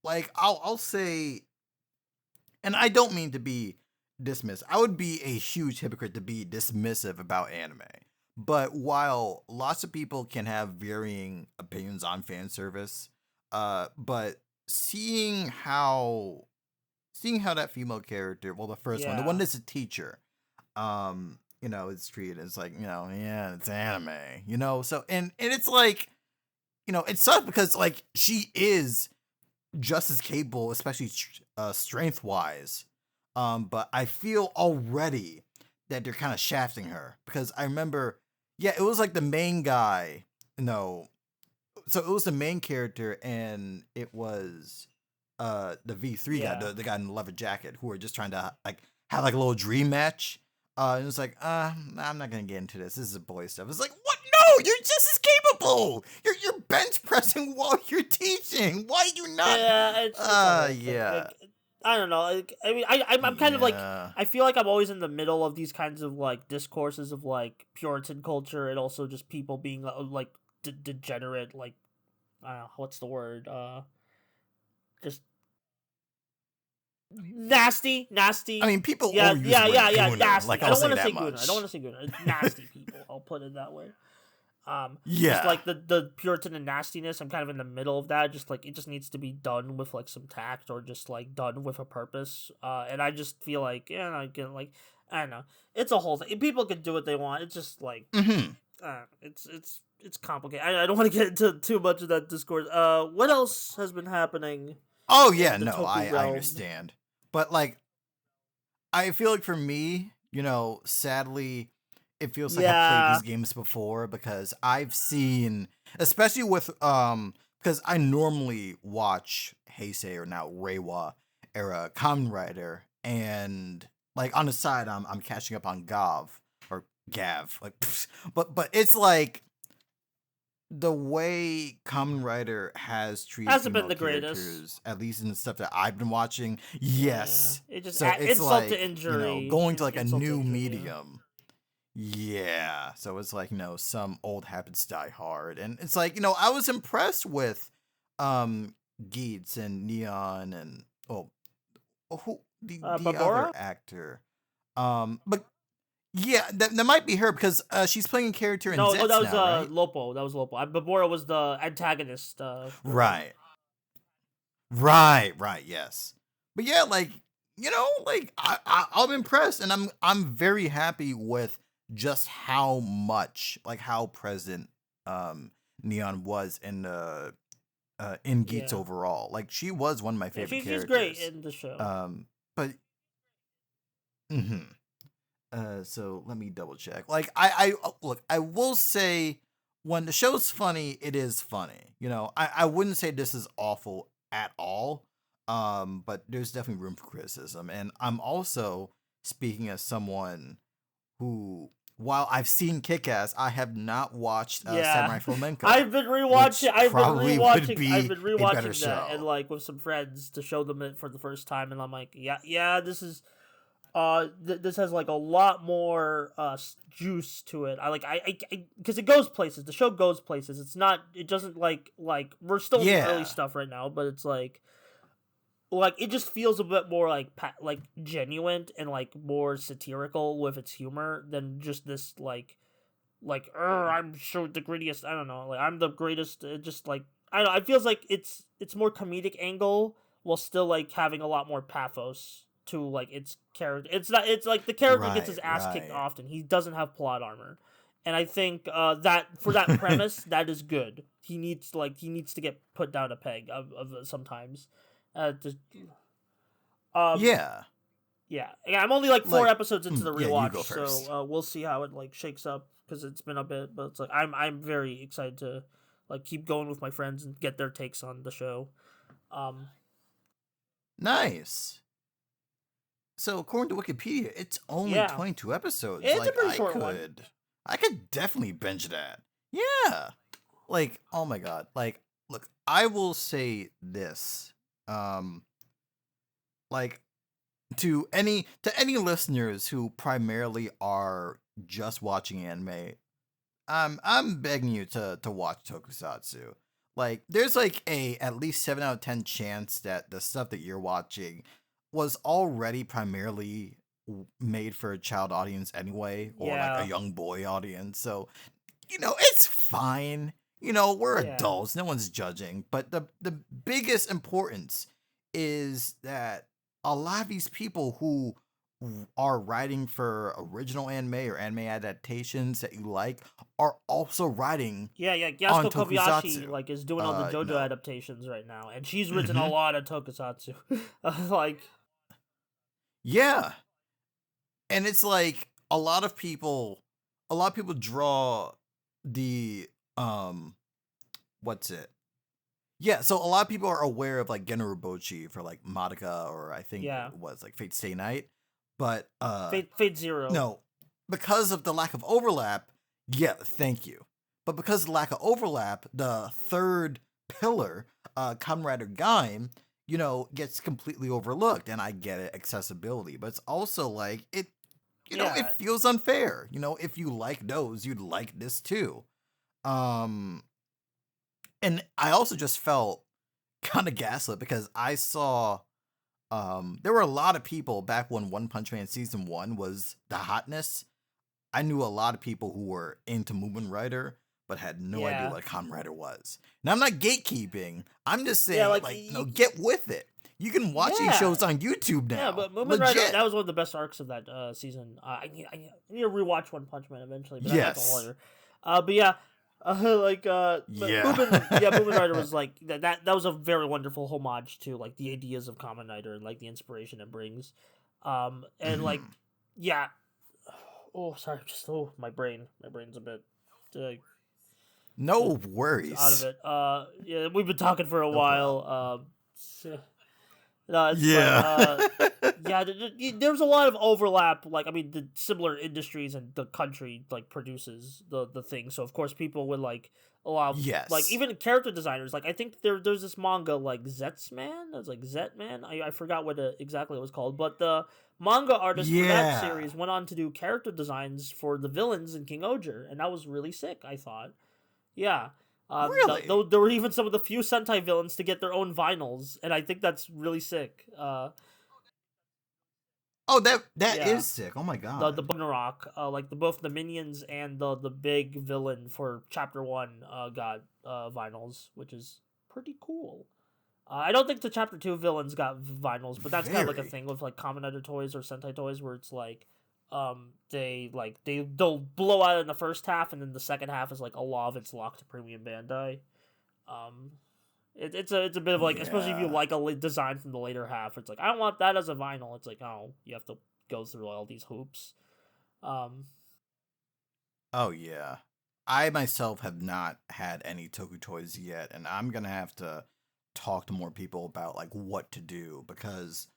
like I'll say, and I don't mean to be dismissive. I would be a huge hypocrite to be dismissive about anime. But while lots of people can have varying opinions on fan service, but seeing how that female character, well, the first one, the one
yeah.
that's a teacher, it's treated as like, yeah, it's anime, so and it's like, it sucks because like she is just as capable, especially strength wise. But I feel already that they're kind of shafting her because I remember, yeah, it was like the main guy, so it was the main character and it was the V3 guy,
Yeah.
the guy in the leather jacket who were just trying to like have like a little dream match. And it's like, I'm not gonna get into this. This is boy stuff. It's like, what? No, you're just as capable. You're bench pressing while you're teaching. Why you not?
Yeah, it's a whole thing.
Yeah,
Like, I don't know. Like, I mean, I'm kind of like,
yeah,
I feel like I'm always in the middle of these kinds of like discourses of like Puritan culture and also just people being like degenerate. Like, I don't know what's the word. Just nasty,
I
nasty.
mean, people overuse the word
Yeah.
gooner.
Nasty.
Like,
I
I'll
don't
say
want to
that
say gooner. I don't
much.
want to say gooner. Nasty people. I'll put it that way. Just
Yeah.
like the Puritan and nastiness, I'm kind of in the middle of that. Just like it just needs to be done with like some tact or just like done with a purpose. And I just feel like, yeah, I get like, I don't know, it's a whole thing. People can do what they want. It's just like,
Mm-hmm.
it's complicated. I don't want to get into too much of that discourse. What else has been happening
Oh yeah,
in the
no,
Toku
I
realm?
understand. But like I feel like for me, sadly it feels like I've played
Yeah,
these games before because I've seen, especially with because I normally watch Heisei or now Reiwa era Kamen Rider, and like on the side I'm catching up on Gav, like but it's like the way Kamen Rider has treated
hasn't been
female
the greatest.
characters, at least in the stuff that I've been watching,
Yeah,
yes.
it just
So it's
insult to
like,
injury,
going to like a
insult to
new
injury. Yeah.
medium. Yeah. So it's like, some old habits die hard. And it's like, I was impressed with Geets and Neon and who the other
Babora?
actor. But yeah, that might be her because she's playing a character in
No, that
Zets
was
now, right?
Lopo. That was Lopo. Babora was the antagonist.
Right. Right, yes. But yeah, like, like I'm impressed, and I'm very happy with just how much, like how present Neon was in the in Geats
Yeah,
overall. Like she was one of my
yeah.
favorite
She's great
characters.
in the show.
But mhm. So let me double check. Like I look, I will say when the show's funny, it is funny. I wouldn't say this is awful at all. But there's definitely room for criticism. And I'm also speaking as someone who, while I've seen Kick-Ass, I have not watched
Yeah,
Samurai Flamenco,
I've been rewatching.
which probably would
I've
be
been
a better
rewatching that, and
show.
like with some friends to show them it for the first time, and I'm like, yeah, this is this has like a lot more juice to it. I because it goes places. The show goes places. It's not. It doesn't like we're still in the early
Yeah.
stuff right now, but it's like it just feels a bit more like genuine and like more satirical with its humor than just this like I'm so the greatest. I don't know. Like I'm the greatest. It just like I don't know. It feels like it's more comedic angle while still like having a lot more pathos to like its character. It's not. It's like the character gets his ass kicked
Right.
often. He doesn't have plot armor, and I think that for that premise that is good. He needs to get put down a peg of sometimes. Just, um
Yeah.
yeah, I'm only like four
Like,
episodes into the
yeah, you
rewatch,
go first.
so we'll see how it like shakes up because it's been a bit, but it's like I'm very excited to like keep going with my friends and get their takes on the show. Um,
Nice. So according to Wikipedia, it's only
yeah,
22 episodes.
it's a
Like
pretty short one.
I could definitely binge that. Yeah. Like, oh my god. Like, look, I will say this. Um like to any listeners who primarily are just watching anime, I'm begging you to watch tokusatsu. Like there's like a at least 7 out of 10 chance that the stuff that you're watching was already primarily made for a child audience anyway, or like a
Yeah,
young boy audience. So, it's fine. We're
yeah,
adults, no one's judging, but the biggest importance is that a lot of these people who are writing for original anime or anime adaptations that you like are also writing
yeah.
on
Yasuko Kobayashi
tokusatsu.
like is doing all the
You
JoJo
know.
adaptations right now, and she's written a
hmm
lot of tokusatsu. Like,
Yeah. And it's like a lot of people draw the what's it? Yeah, so a lot of people are aware of like Genrobochi for like Madoka, or I think
yeah,
it was like Fate Stay Night. But
Fate Zero.
no, because of the lack of overlap, yeah, thank you. But because of the lack of overlap, the third pillar, Kamen Rider Gaim, gets completely overlooked. And I get it, accessibility. But it's also like it
Yeah,
feels unfair. If you like those, you'd like this too. Um and I also just felt kind of gaslit because I saw there were a lot of people back when One Punch Man season 1 was the hotness. I knew a lot of people who were into Movement Rider but had no idea
yeah,
what a Kamen Rider was. Now I'm not gatekeeping. I'm just
yeah.
saying, like, get with it. You can watch these
Yeah,
shows on YouTube
yeah,
now.
but Moomin Rider,
Legit.
that was one of the best arcs of that season. I need to rewatch One Punch Man eventually, but that's a whole
Yes.
other. But yeah,
Yeah.
Moomin Rider was like that was a very wonderful homage to like the ideas of Kamen Rider and like the inspiration it brings. And like
Mhm.
yeah. Oh, sorry, just my brain's a bit uh,
No
out of
worries.
it. Yeah, we've been talking for a
No problem.
while. No, it's fine.
Yeah.
Yeah, there's a lot of overlap. Like, I mean, the similar industries and the country like produces the thing. So of course, people would like allow like
Yes.
even character designers. Like, I think there's this manga like Zetsman. It's like Zetman. I forgot what exactly it was called, but the manga artist for that
Yeah.
series went on to do character designs for the villains in King Oger, and that was really sick. I thought. Yeah.
Really?
There were even some of the few Sentai villains to get their own vinyls, and I think that's really sick.
Oh, that
Yeah,
is sick. Oh my
the
god.
Ragnarok, like both the minions and the big villain for Chapter One, got vinyls, which is pretty cool. I don't think the Chapter Two villains got vinyls, but that's kind of like a
Very.
thing with like Kamen Rider toys or Sentai toys, where it's like, they'll blow out in the first half, and then the second half is like a law of its locked to Premium Bandai. Um, it's a bit of like, especially if you
Yeah.
like a design from the later half, it's like I don't want that as a vinyl. It's like, oh, you have to go through all these hoops. Um,
Oh yeah. I myself have not had any Toku toys yet, and I'm gonna have to talk to more people about like what to do because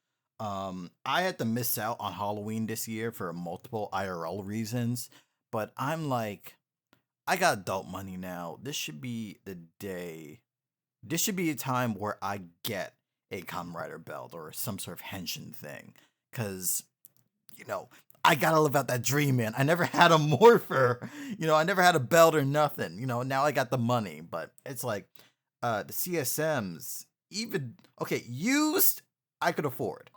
I had to miss out on Halloween this year for multiple IRL reasons, but I'm like I got adult money now. This should be the day. This should be a time where I get a Kamen Rider belt or some sort of henshin thing. Cause, you know, I gotta live out that dream, man. I never had a morpher. I never had a belt or nothing. Now I got the money, but it's like the CSMs, even okay, used I could afford.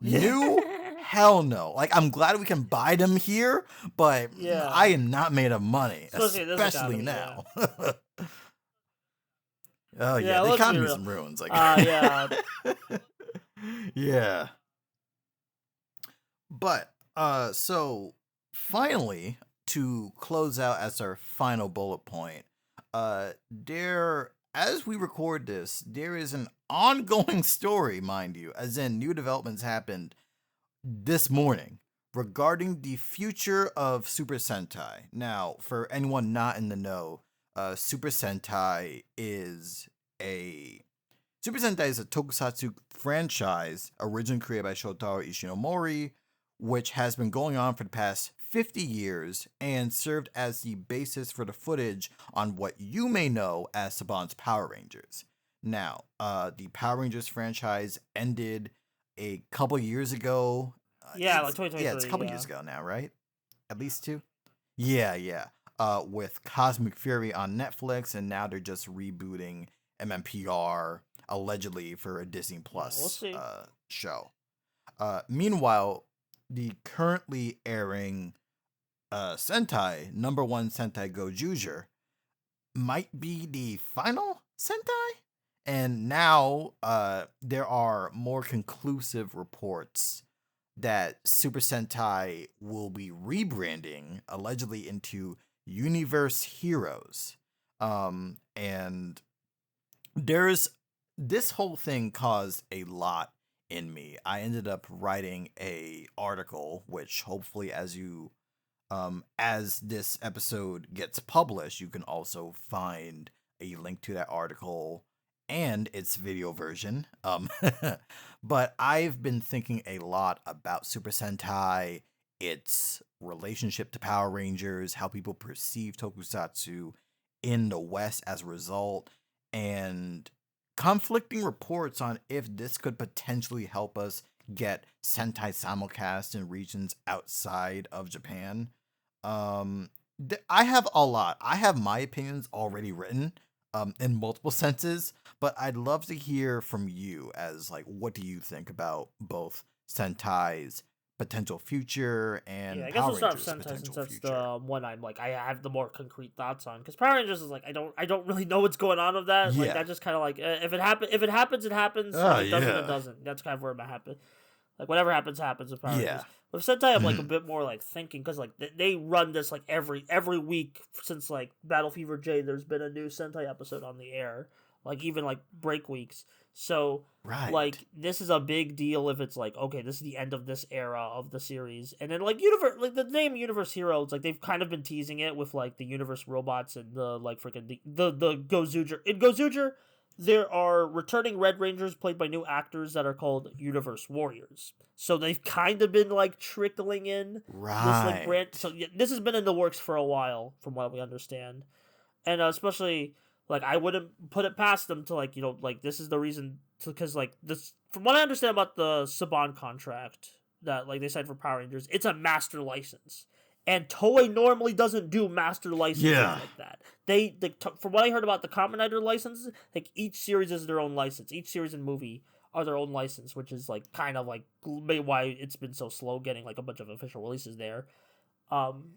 New? Hell no. Like I'm glad we can buy them here, but I
yeah,
am not made of money,
especially in this
especially
economy. Yeah,
now. Oh yeah,
yeah.
the
Let's be
economy's
real.
in ruins. Like,
Yeah,
yeah. But so finally to close out as our final bullet point, there as we record this, there is an ongoing story, mind you, as in new developments happened this morning regarding the future of Super Sentai. Now, for anyone not in the know, Super Sentai is a tokusatsu franchise originally created by Shotaro Ishinomori, which has been going on for the past 50 years and served as the basis for the footage on what you may know as Saban's Power Rangers. Now, the Power Rangers franchise ended a couple years ago.
yeah. Like
It's a
2023.
couple
Yeah.
years ago now, right? At least two. Yeah, yeah. With Cosmic Fury on Netflix, and now they're just rebooting MMPR allegedly for a Disney
Yeah, we'll
Plus
see.
show. Meanwhile, the currently airing Sentai number one Sentai Go Juger might be the final Sentai, and now there are more conclusive reports that Super Sentai will be rebranding allegedly into Universe Heroes. And there's this whole thing caused a lot in me. I ended up writing a article, which hopefully as this episode gets published, you can also find a link to that article and its video version. But I've been thinking a lot about Super Sentai, its relationship to Power Rangers, how people perceive tokusatsu in the West as a result, and conflicting reports on if this could potentially help us get Sentai simulcast in regions outside of Japan. I have a lot. I have my opinions already written, in multiple senses, but I'd love to hear from you as like, what do you think about both Sentai's potential future
Yeah,
and
I guess
Power
we'll start with
Rangers'
Sentai since
potential
that's
future?
the one I'm like I have the more concrete thoughts on. Because Power Rangers is like I don't really know what's going on with that. Like
Yeah.
that just kind of like if it happens, it happens. If
Oh
it doesn't, it
yeah.
doesn't. That's kind of where I'm happy. Like whatever happens with Power
Yeah.
Rangers. With Sentai, I'm like a bit more like thinking because like they run this like every week since like Battle Fever J. There's been a new Sentai episode on the air, like even like break weeks. So
Right.
like this is a big deal if it's like okay, this is the end of this era of the series, and then like universe, like the name Universe Heroes, like they've kind of been teasing it with like the Universe robots and the like freaking the Gozuger. In Gozuger, there are returning Red Rangers played by new actors that are called Universe Warriors. So they've kind of been like trickling in this like brand.
Right.
So yeah, this has been in the works for a while, from what we understand, and especially like I wouldn't put it past them to like like this is the reason because like this from what I understand about the Saban contract that like they signed for Power Rangers, it's a master license. And Toei normally doesn't do master licenses
Yeah.
like that. From what I heard about the Kamen Rider licenses, like each series is their own license. Each series and movie are their own license, which is like kind of like why it's been so slow getting like a bunch of official releases there. Um,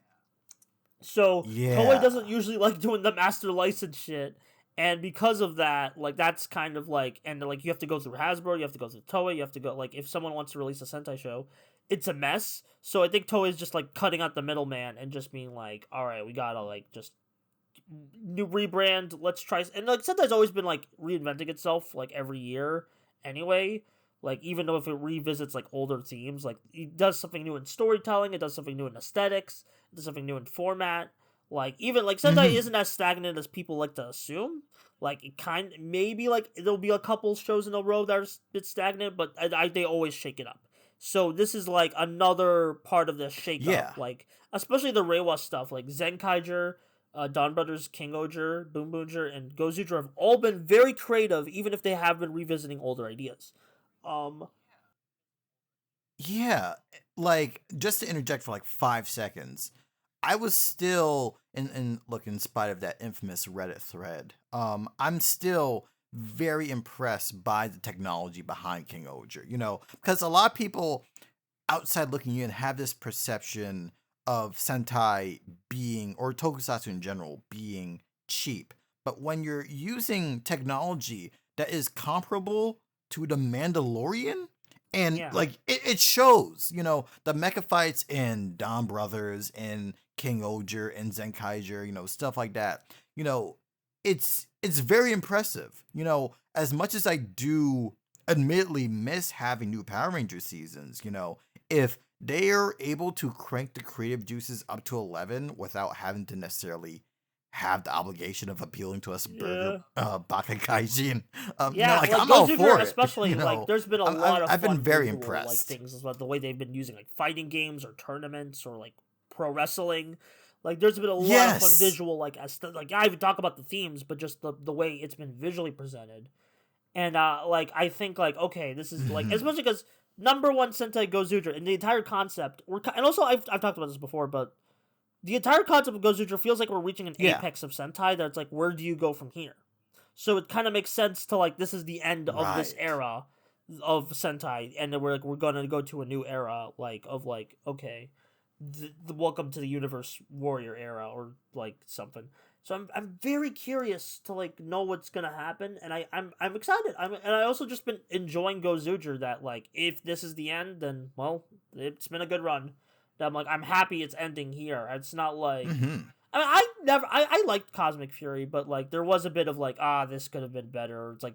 so Toei
Yeah.
doesn't usually like doing the master license shit, and because of that, like that's kind of like, and like you have to go through Hasbro, you have to go through Toei, you have to go like if someone wants to release a Sentai show, it's a mess. So I think Toei is just like cutting out the middleman and just being like, all right, we gotta like just new rebrand. Let's try, and like Sentai's always been like reinventing itself like every year anyway. Like even though if it revisits like older themes, like it does something new in storytelling, it does something new in aesthetics, it does something new in format. Like even like Sentai isn't as stagnant as people like to assume. Like it kind maybe like there'll be a couple shows in a row that are a bit stagnant, but they always shake it up. So this is like another part of the shake up,
Yeah.
like especially the Reiwa stuff, like Zenkaiger, Don Brothers, King Oger, Boom Boonger, and Gozutra have all been very creative, even if they have been revisiting older ideas. Um,
Yeah. Like, just to interject for like 5 seconds, I was still in look, in spite of that infamous Reddit thread, I'm still very impressed by the technology behind King Oger, because a lot of people outside looking in have this perception of Sentai being, or Tokusatsu in general, being cheap. But when you're using technology that is comparable to the Mandalorian, and
yeah,
like it shows, the mecha fights in Don Brothers and King Oger and Zenkaiger, stuff like that. You know, it's very impressive. As much as I do admittedly miss having new Power Ranger seasons, if they are able to crank the creative juices up to 11 without having to necessarily have the obligation of appealing to us burger
yeah,
bakakaijin,
yeah.
like
Like
I'm all
Gozutra,
for it.
especially like there's been a lot of
I've been
fun
very
visual like
impressed.
things about the way they've been using like fighting games or tournaments or like pro wrestling. Like there's been a lot of fun
Yes.
visual like I even talk about the themes, but just the way it's been visually presented. And like I think like okay, this is like
Hmm.
especially because number one Sentai Gozutra and the entire concept. And also I've talked about this before, but the entire concept of Gozutra feels like we're reaching an
Yeah.
apex of Sentai. That's like where do you go from here? So it kind of makes sense to like this is the end of this
Right.
era of Sentai, and then we're gonna go to a new era like of like okay, the welcome to the Universe Warrior era or like something. So I'm very curious to like know what's gonna happen, and I'm excited. And I also just been enjoying Gozuger that like if this is the end, then well it's been a good run. That I'm like I'm happy it's ending here. It's not like
Hmm.
I mean, I liked Cosmic Fury, but like there was a bit of like this could have been better. It's like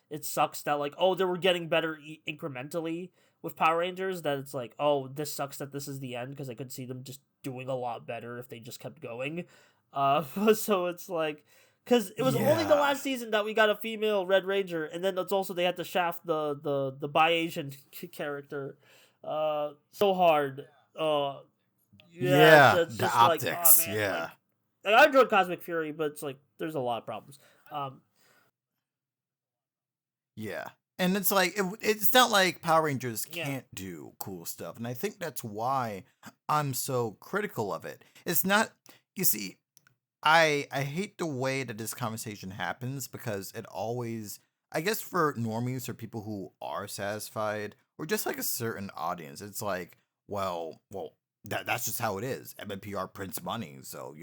it sucks that like they were getting better incrementally with Power Rangers. That it's like this sucks that this is the end because I could see them just doing a lot better if they just kept going. So it's like because it was only the
Yeah.
last season that we got a female Red Ranger, and then it's also they had to shaft the bi-Asian character, so hard. Yeah,
Yeah.
it's
The
just like, oh
optics.
man,
Yeah.
like I enjoyed Cosmic Fury, but it's like there's a lot of problems. Um,
Yeah. And it's like it's not like Power Rangers
yeah,
can't do cool stuff. And I think that's why I'm so critical of it. It's not, you see, I hate the way that this conversation happens because it always, I guess, for normies or people who are satisfied or just like a certain audience, it's like, well, that's just how it is. MNPR prints money, so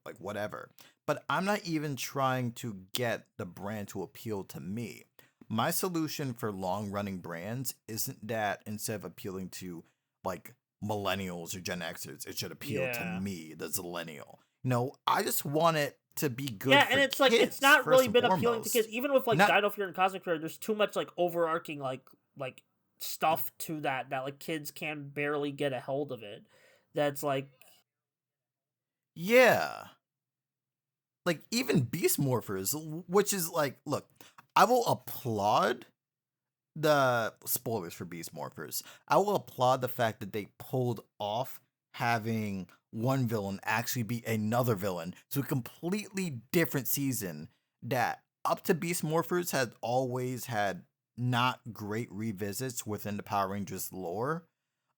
like whatever. But I'm not even trying to get the brand to appeal to me. my solution for long running brands isn't that instead of appealing to like millennials or Gen Xers, it should appeal to
Yeah.
me, the zillennial. I just want it to be good
Yeah,
for
and it's like it's
kids
not
first
really
and
been appealing to kids.
foremost.
Even with like
Not
Dino Fear and Cosmic Fear, there's too much like overarching like stuff to that like kids can barely get a hold of it. That's like
yeah. Like even Beast Morphers, which is like, look, I will applaud the spoilers for Beast Morphers. I will applaud the fact that they pulled off having one villain actually be another villain. So a completely different season that up to Beast Morphers had always had not great revisits within the Power Rangers lore.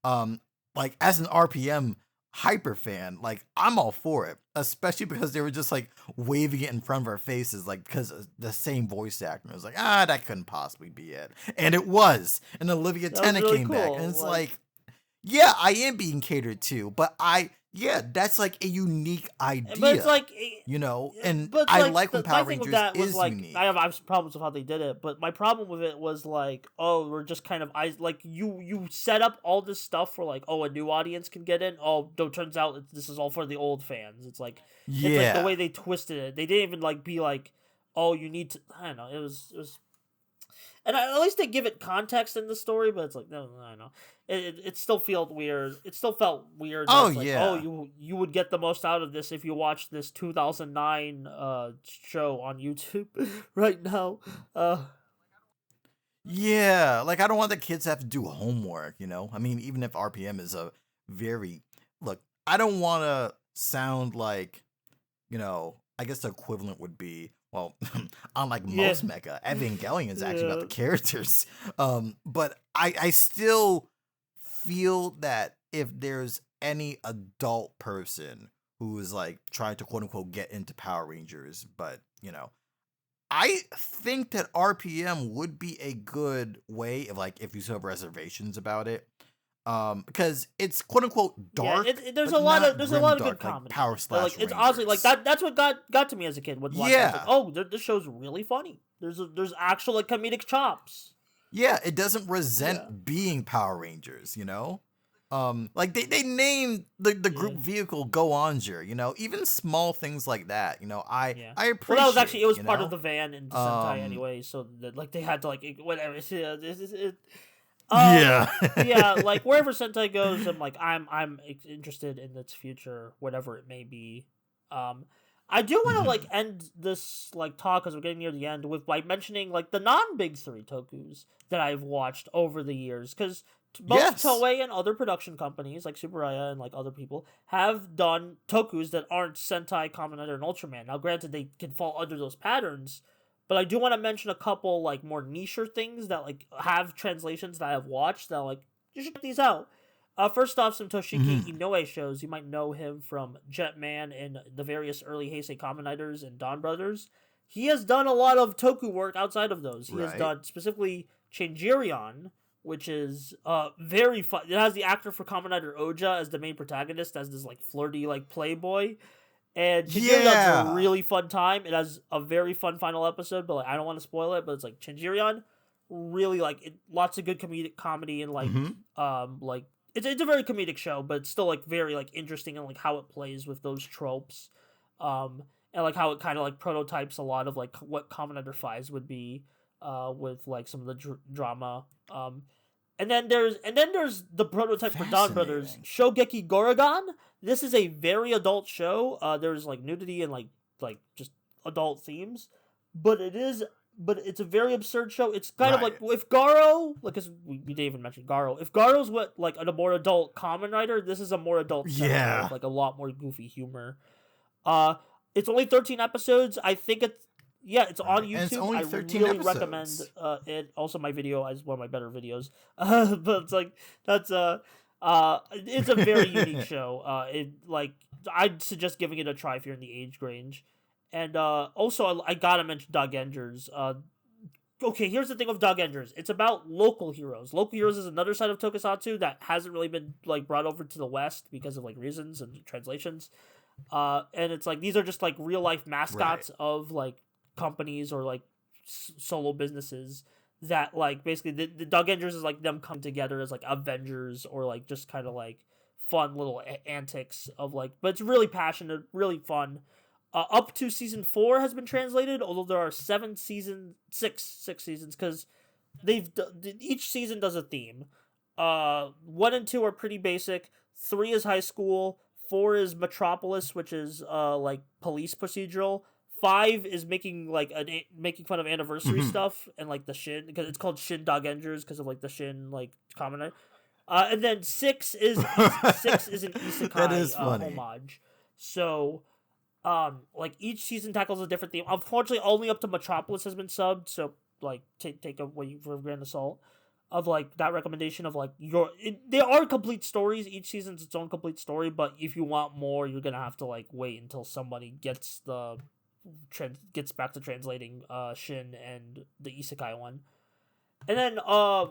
Um, like as an RPM hyper fan, like I'm all for it, especially because they were just like waving it in front of our faces, like because the same voice actor. It was like, that couldn't possibly be it, and it was. And Olivia
that was
Tennant
really
came back, and
cool.
it's like, yeah, I am being catered to, but that's like a unique
But it's
idea,
like,
and
but
I
like
like when
my
Power
thing with
Rangers
that was
is
like
unique.
I have problems with how they did it. But my problem with it was like, oh, we're just kind of like you set up all this stuff for like, oh, a new audience can get in. Oh, no, turns out this is all for the old fans. It's like the
Yeah.
way they twisted it. They didn't even like be like, oh, you need to. I don't know. It was. And at least they give it context in the story, but it's like no, I don't know. It still felt weird. It still felt weird. That
Oh
it's like, oh,
yeah.
you would get the most out of this if you watch this 2009 show on YouTube right now.
Yeah, like I don't want the kids to have to do homework, I mean, even if RPM is a very look, I don't want to sound like, I guess the equivalent would be, well, unlike
Yeah,
most mecha, Evangelion is actually about
yeah,
the characters. But I still feel that if there's any adult person who is like trying to quote unquote get into Power Rangers, but I think that RPM would be a good way of like if you still have reservations about it. Because it's quote unquote
yeah.
dark,
There's
but
a lot of
not grim
good
dark like
comedy in
Power
it. But, like
Slash
it's honestly like
Rangers.
that's what got to me as a kid with watching. I was like,
Yeah.
oh, this show's really funny. There's actual like comedic chops.
Yeah, it doesn't
Yeah,
resent being Power Rangers. Like they named the
yeah.
group vehicle Go Onger, even small things like that,
Yeah.
I
Well, that was actually
appreciate,
it was part of the van in the Sentai
Um
anyway, so that like they had to like whatever. Yeah, this is it.
Yeah.
Yeah, like wherever Sentai goes, I'm interested in its future, whatever it may be. Um, I do want to like
Mhm.
end this like talk because we're getting near the end with like mentioning like the non big three tokus that I've watched over the years because both
Yes.
Toei and other production companies like Superaya and like other people have done tokus that aren't Sentai, Kamen Rider, and Ultraman. Now, granted, they can fall under those patterns, but I do want to mention a couple like more niche things that like have translations that I have watched that like you should check these out. First off, some Toshiki
Mhm.
Inoue shows. You might know him from Jetman and the various early Heisei Kamen Riders and Dawn Brothers. He has done a lot of toku work outside of those. He has
Right.
done specifically Changirion, which is very fun. It has the actor for Kamen Rider Oja as the main protagonist, as this like flirty like playboy. And Chinjirion's a
Yeah.
really fun time. It has a very fun final episode, but like I don't want to spoil it. But it's like Chinjirion, really like lots of good comedy and
Mhm.
like it's a very comedic show, but it's still like very like interesting and like how it plays with those tropes, and like how it kind of like prototypes a lot of like what Kamen Rider Fives would be, with like some of the drama, and then there's the prototype for Dawn Brothers,
Fascinating.
Shogeki Goragon. This is a very adult show. There's like nudity and like just adult themes, but it's a very absurd show. It's kind of like
Right.
if Garo, like, cause we didn't even mention Garo. If Garo's what like a more adult Kamen Rider, this is a more adult Sentai
Yeah.
with like a lot more goofy humor. Uh, it's only 13 episodes. I think it's yeah, it's on
Right. And it's
YouTube.
only
I
13
really recommend
episodes.
it. Also, my video is one of my better videos. But it's like that's it's a very unique show. It like I'd suggest giving it a try if you're in the age range. And also I gotta mention Dog Engers. Okay, here's the thing of Dog Engers. It's about local heroes. Local heroes is another side of Tokusatsu that hasn't really been like brought over to the West because of like reasons and translations. And it's like these are just like real life
Right.
mascots of like companies or like solo businesses that like basically the Dog Avengers is like them come together as like Avengers or like just kind of like fun little antics of like, but it's really passionate, really fun. Up to season 4 has been translated, although there are six seasons because each season does a theme. 1 and 2 are pretty basic. 3 is high school. 4 is Metropolis, which is like police procedural. 5 is making like making fun of anniversary stuff and like the Shin, because it's called Shin Dog Engers because of like the Shin like comment. And then 6 is six is an isekai
That is funny.
homage. So like each season tackles a different theme. Unfortunately, only up to Metropolis has been subbed, so like take a what you for a grain of salt of like that recommendation of like they are complete stories. Each season's its own complete story, but if you want more, you're gonna have to like wait until somebody gets back to translating Shin and the isekai one. And then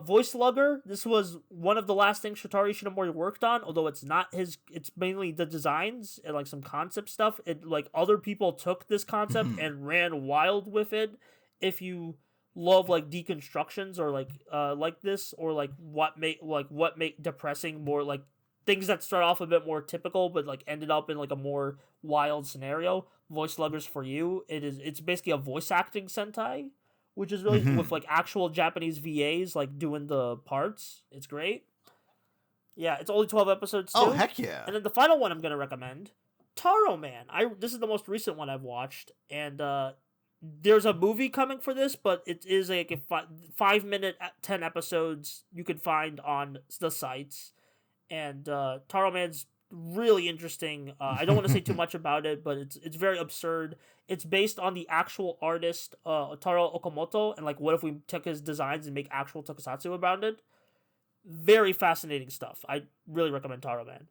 Voice Lugger, this was one of the last things Shotari Shinomori worked on, although it's not his, it's mainly the designs and like some concept stuff. It like other people took this concept and ran wild with it. If you love like deconstructions or like this, or like what make depressing more like things that start off a bit more typical but like ended up in like a more wild scenario, Voice Luggers for you. It's basically a voice acting Sentai, which is really with like actual Japanese VAs like doing the parts. It's great. Yeah, it's only 12 episodes too.
Oh, heck yeah.
And then the final one I'm going to recommend, Taro Man. This is the most recent one I've watched, and there's a movie coming for this, but it is like a 5-minute 10 episodes you can find on the sites. And Taro Man's really interesting. I don't want to say too much about it, but it's very absurd. It's based on the actual artist Taro Okamoto, and like what if we took his designs and make actual tokusatsu about it. Very fascinating stuff. I really recommend Taro Man.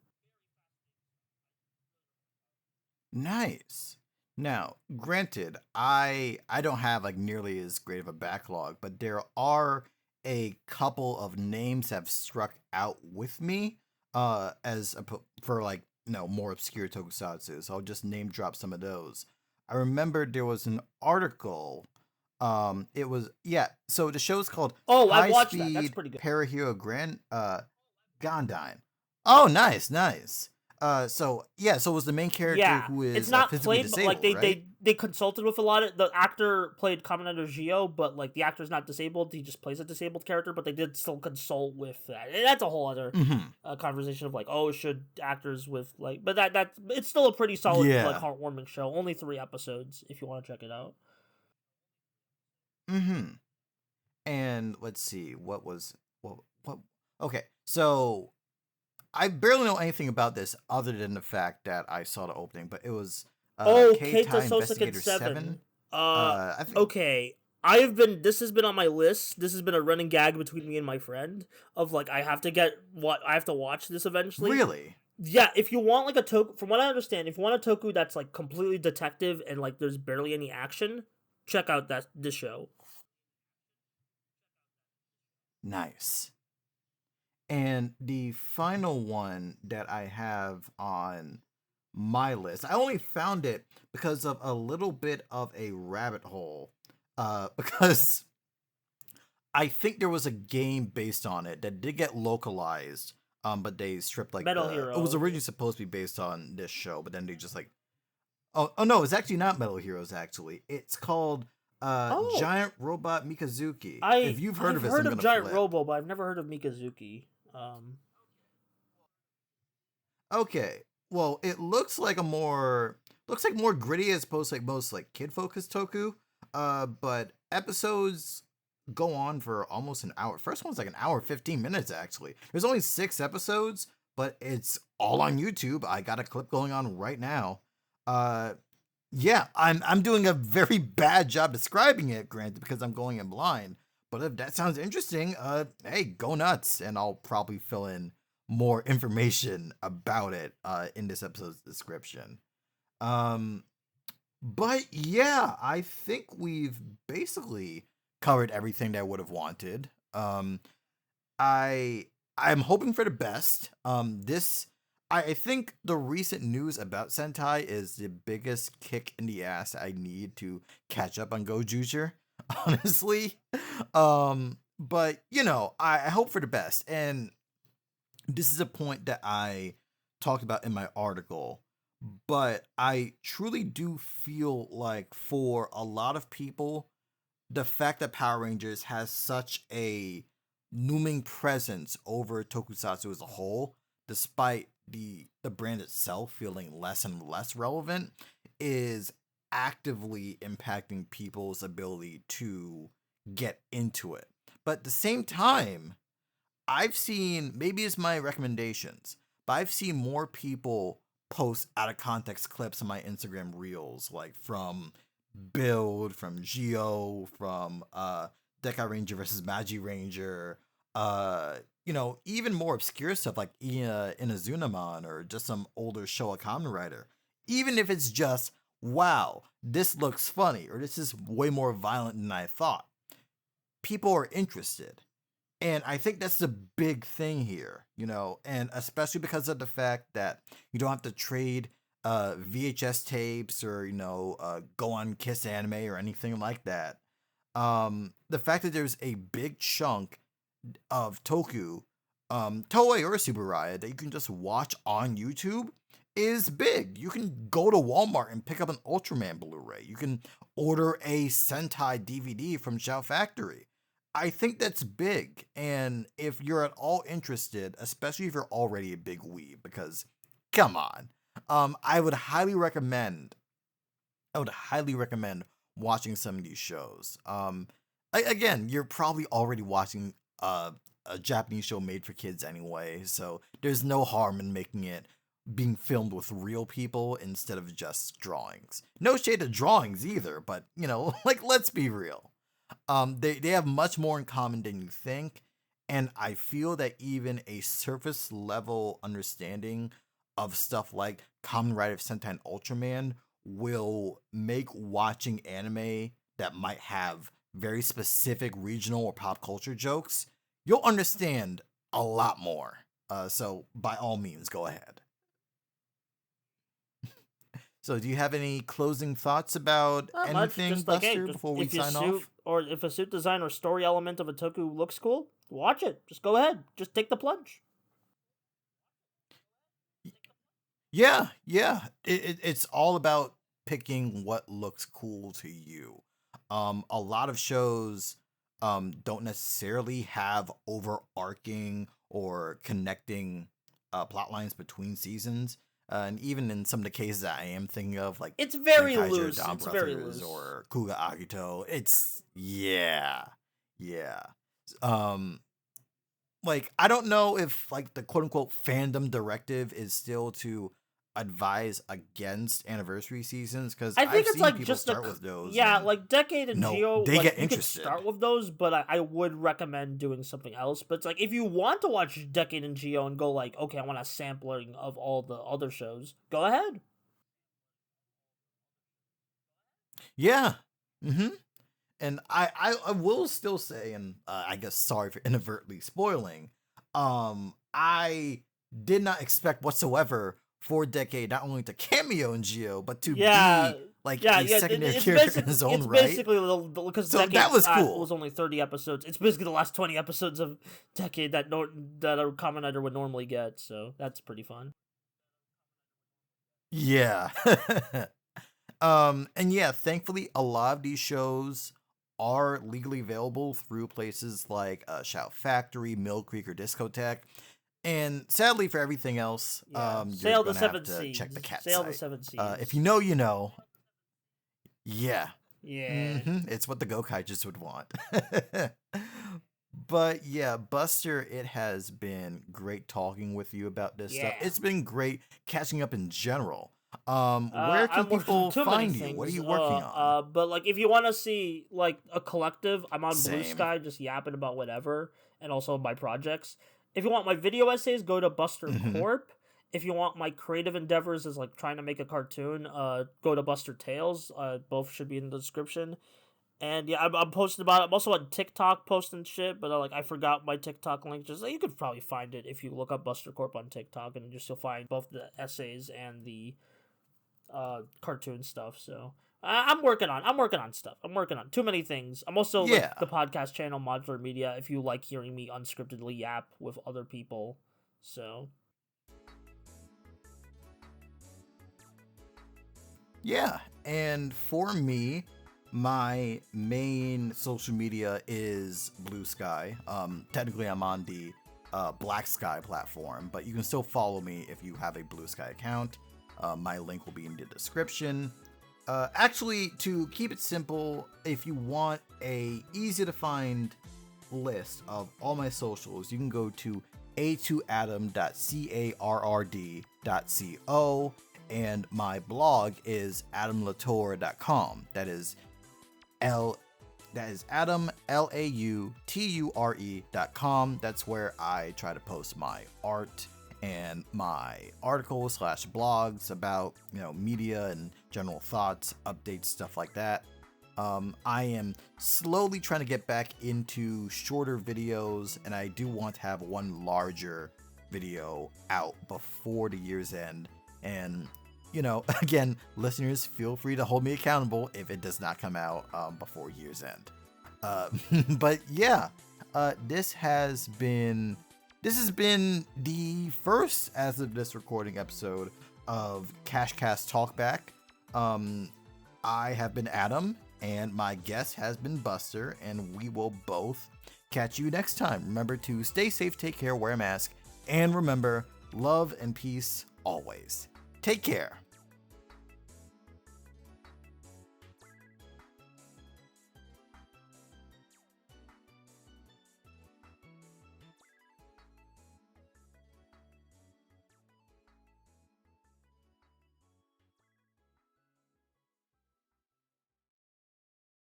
Nice. Now, granted, I don't have like nearly as great of a backlog, but there are a couple of names that have struck out with me for like more obscure tokusatsu. So I'll just name drop some of those. I remember there was an article. It was so the show's called
I watched that. That's pretty good.
Parahero Gandine. Oh, nice. So it was the main character who is
it's not
physically
played,
disabled,
but like
right?
they consulted with a lot of the actor played Kamen Gio, but like the actor's not disabled. He just plays a disabled character, but they did still consult with that. And that's a whole other conversation of like, should actors with like, but that it's still a pretty solid like heartwarming show. Only 3 episodes if you want to check it out.
And let's see, what? Okay, so I barely know anything about this other than the fact that I saw the opening, but it was
Keita
Investigator
7.
I think...
Okay. This has been on my list. This has been a running gag between me and my friend of like I have to watch this eventually.
Really?
Yeah, if you want like a toku, from what I understand, if you want a toku that's like completely detective and like there's barely any action, check out this show.
Nice. And the final one that I have on my list, I only found it because of a little bit of a rabbit hole. Because I think there was a game based on it that did get localized, but they stripped like
Metal Hero.
It was originally supposed to be based on this show, but then they just like, oh no, it's actually not Metal Heroes. Actually, it's called Giant Robot Mikazuki. If you've heard of it,
I've heard of Giant Robo, but I've never heard of Mikazuki.
Okay, well, it looks like more gritty as opposed to like most like kid focused toku. But episodes go on for almost an hour. First one's like an hour 15 minutes actually. There's only 6 episodes, but it's all on YouTube. I got a clip going on right now. Yeah, I'm doing a very bad job describing it, granted, because I'm going in blind. But if that sounds interesting, hey, go nuts, and I'll probably fill in more information about it in this episode's description. But yeah, I think we've basically covered everything that I would have wanted. I'm hoping for the best. I think the recent news about Sentai is the biggest kick in the ass I need to catch up on Gojuger. honestly. But I hope for the best. And this is a point that I talked about in my article, but I truly do feel like for a lot of people, the fact that Power Rangers has such a looming presence over tokusatsu as a whole, despite the brand itself feeling less and less relevant, is actively impacting people's ability to get into it. But at the same time, I've seen, maybe it's my recommendations, but I've seen more people post out of context clips on my Instagram reels, like from Build, from Geo, from Dekai Ranger versus Magi Ranger, uh, even more obscure stuff like Inazunaman or just some older Showa Kamen Rider. Even if it's just, wow, this looks funny, or this is way more violent than I thought. People are interested. And I think that's the big thing here, and especially because of the fact that you don't have to trade VHS tapes or, go on Kiss Anime or anything like that. The fact that there's a big chunk of Toku, Toei or Subaraya that you can just watch on YouTube is big. You can go to Walmart and pick up an Ultraman Blu-ray. You can order a Sentai DVD from Shout Factory. I think that's big. And if you're at all interested, especially if you're already a big weeb, because come on, I would highly recommend watching some of these shows. Again, you're probably already watching a Japanese show made for kids anyway, so there's no harm in making it being filmed with real people instead of just drawings. No shade of drawings either, but like, let's be real. They have much more in common than you think, and I feel that even a surface level understanding of stuff like Kamen Rider Sentai and Ultraman will make watching anime that might have very specific regional or pop culture jokes, you'll understand a lot more. So by all means, go ahead. So, do you have any closing thoughts about
Not much.
anything,
Just like, hey,
Buster,
just
before we
if your
sign
suit
off?
or if a suit design or story element of a toku looks cool, watch it. Just go ahead. Just take the plunge.
Yeah, yeah. It's all about picking what looks cool to you. A lot of shows don't necessarily have overarching or connecting plot lines between seasons. And even in some of the cases that I am thinking of, like
It's very
Tenkaichi
loose.
Down
It's very
Brothers
loose.
or Kuga Agito, it's yeah, yeah. Um, like, I don't know if like the quote unquote fandom directive is still to advise against anniversary seasons, because
I
I've
think it's
seen
like
people
just a
start with those
yeah,
and
like Decade and Geo.
they
Like
get
you could
interested.
start with those, but I would recommend doing something else. But it's like if you want to watch Decade and Geo and go like, okay, I want a sampling of all the other shows, go ahead.
Yeah. Mm-hmm. And I will still say, and I guess sorry for inadvertently spoiling, I did not expect whatsoever for Decade not only to cameo in Geo, but to
Yeah,
be like
yeah,
a
yeah.
secondary
It's
character in
basically
his own right.
because
So that
Decade
was
was
cool.
only 30 episodes. It's basically the last 20 episodes of Decade that that a Kamen Rider would normally get. So that's pretty fun.
Yeah. And yeah, thankfully a lot of these shows are legally available through places like Shout Factory, Mill Creek, or Discotheque. And sadly for everything else,
Yeah,
you're
sail the
gonna have
seven
to check the
seas.
cat
Sail the
site.
seven
If
seas.
you know, you know. Yeah.
Yeah.
It's what the Gokaijus would want. But yeah, Buster, it has been great talking with you about this stuff.
Yeah.
It's been great catching up in general. Where can
I'm working on
people
too many
find you? What are
things.
you working on?
But like, if you want to see like a collective, I'm on Blue
Same.
Sky, just yapping about whatever, and also my projects. If you want my video essays, go to
Mm-hmm.
BusterCorp. If you want my creative endeavors, is like trying to make a cartoon, go to Buster Tales. Both should be in the description. And yeah, I'm posting about it. I'm also on TikTok posting shit, but I forgot my TikTok link. Just you could probably find it if you look up Buster Corp on TikTok, and just you'll find both the essays and the cartoon stuff. So I'm working on stuff. I'm working on too many things. I'm also
Yeah.
like the podcast channel Modular Media. If you like hearing me unscriptedly yap with other people, so
Yeah, and for me, my main social media is Blue Sky. Technically, I'm on the Black Sky platform, but you can still follow me if you have a Blue Sky account. My link will be in the description. Actually, to keep it simple, if you want a easy to find list of all my socials, you can go to a2adam.carrd.co, and my blog is adamlature.com. That is Adam LAUTURE.com. That's where I try to post my art and my articles / blogs about, media and general thoughts, updates, stuff like that. I am slowly trying to get back into shorter videos, and I do want to have one larger video out before the year's end. And, again, listeners, feel free to hold me accountable if it does not come out before year's end. But yeah, this has been the first, as of this recording, episode of KashCast Talkback. I have been Adam, and my guest has been Buster, and we will both catch you next time. Remember to stay safe, take care, wear a mask, and remember, love and peace always. Take care.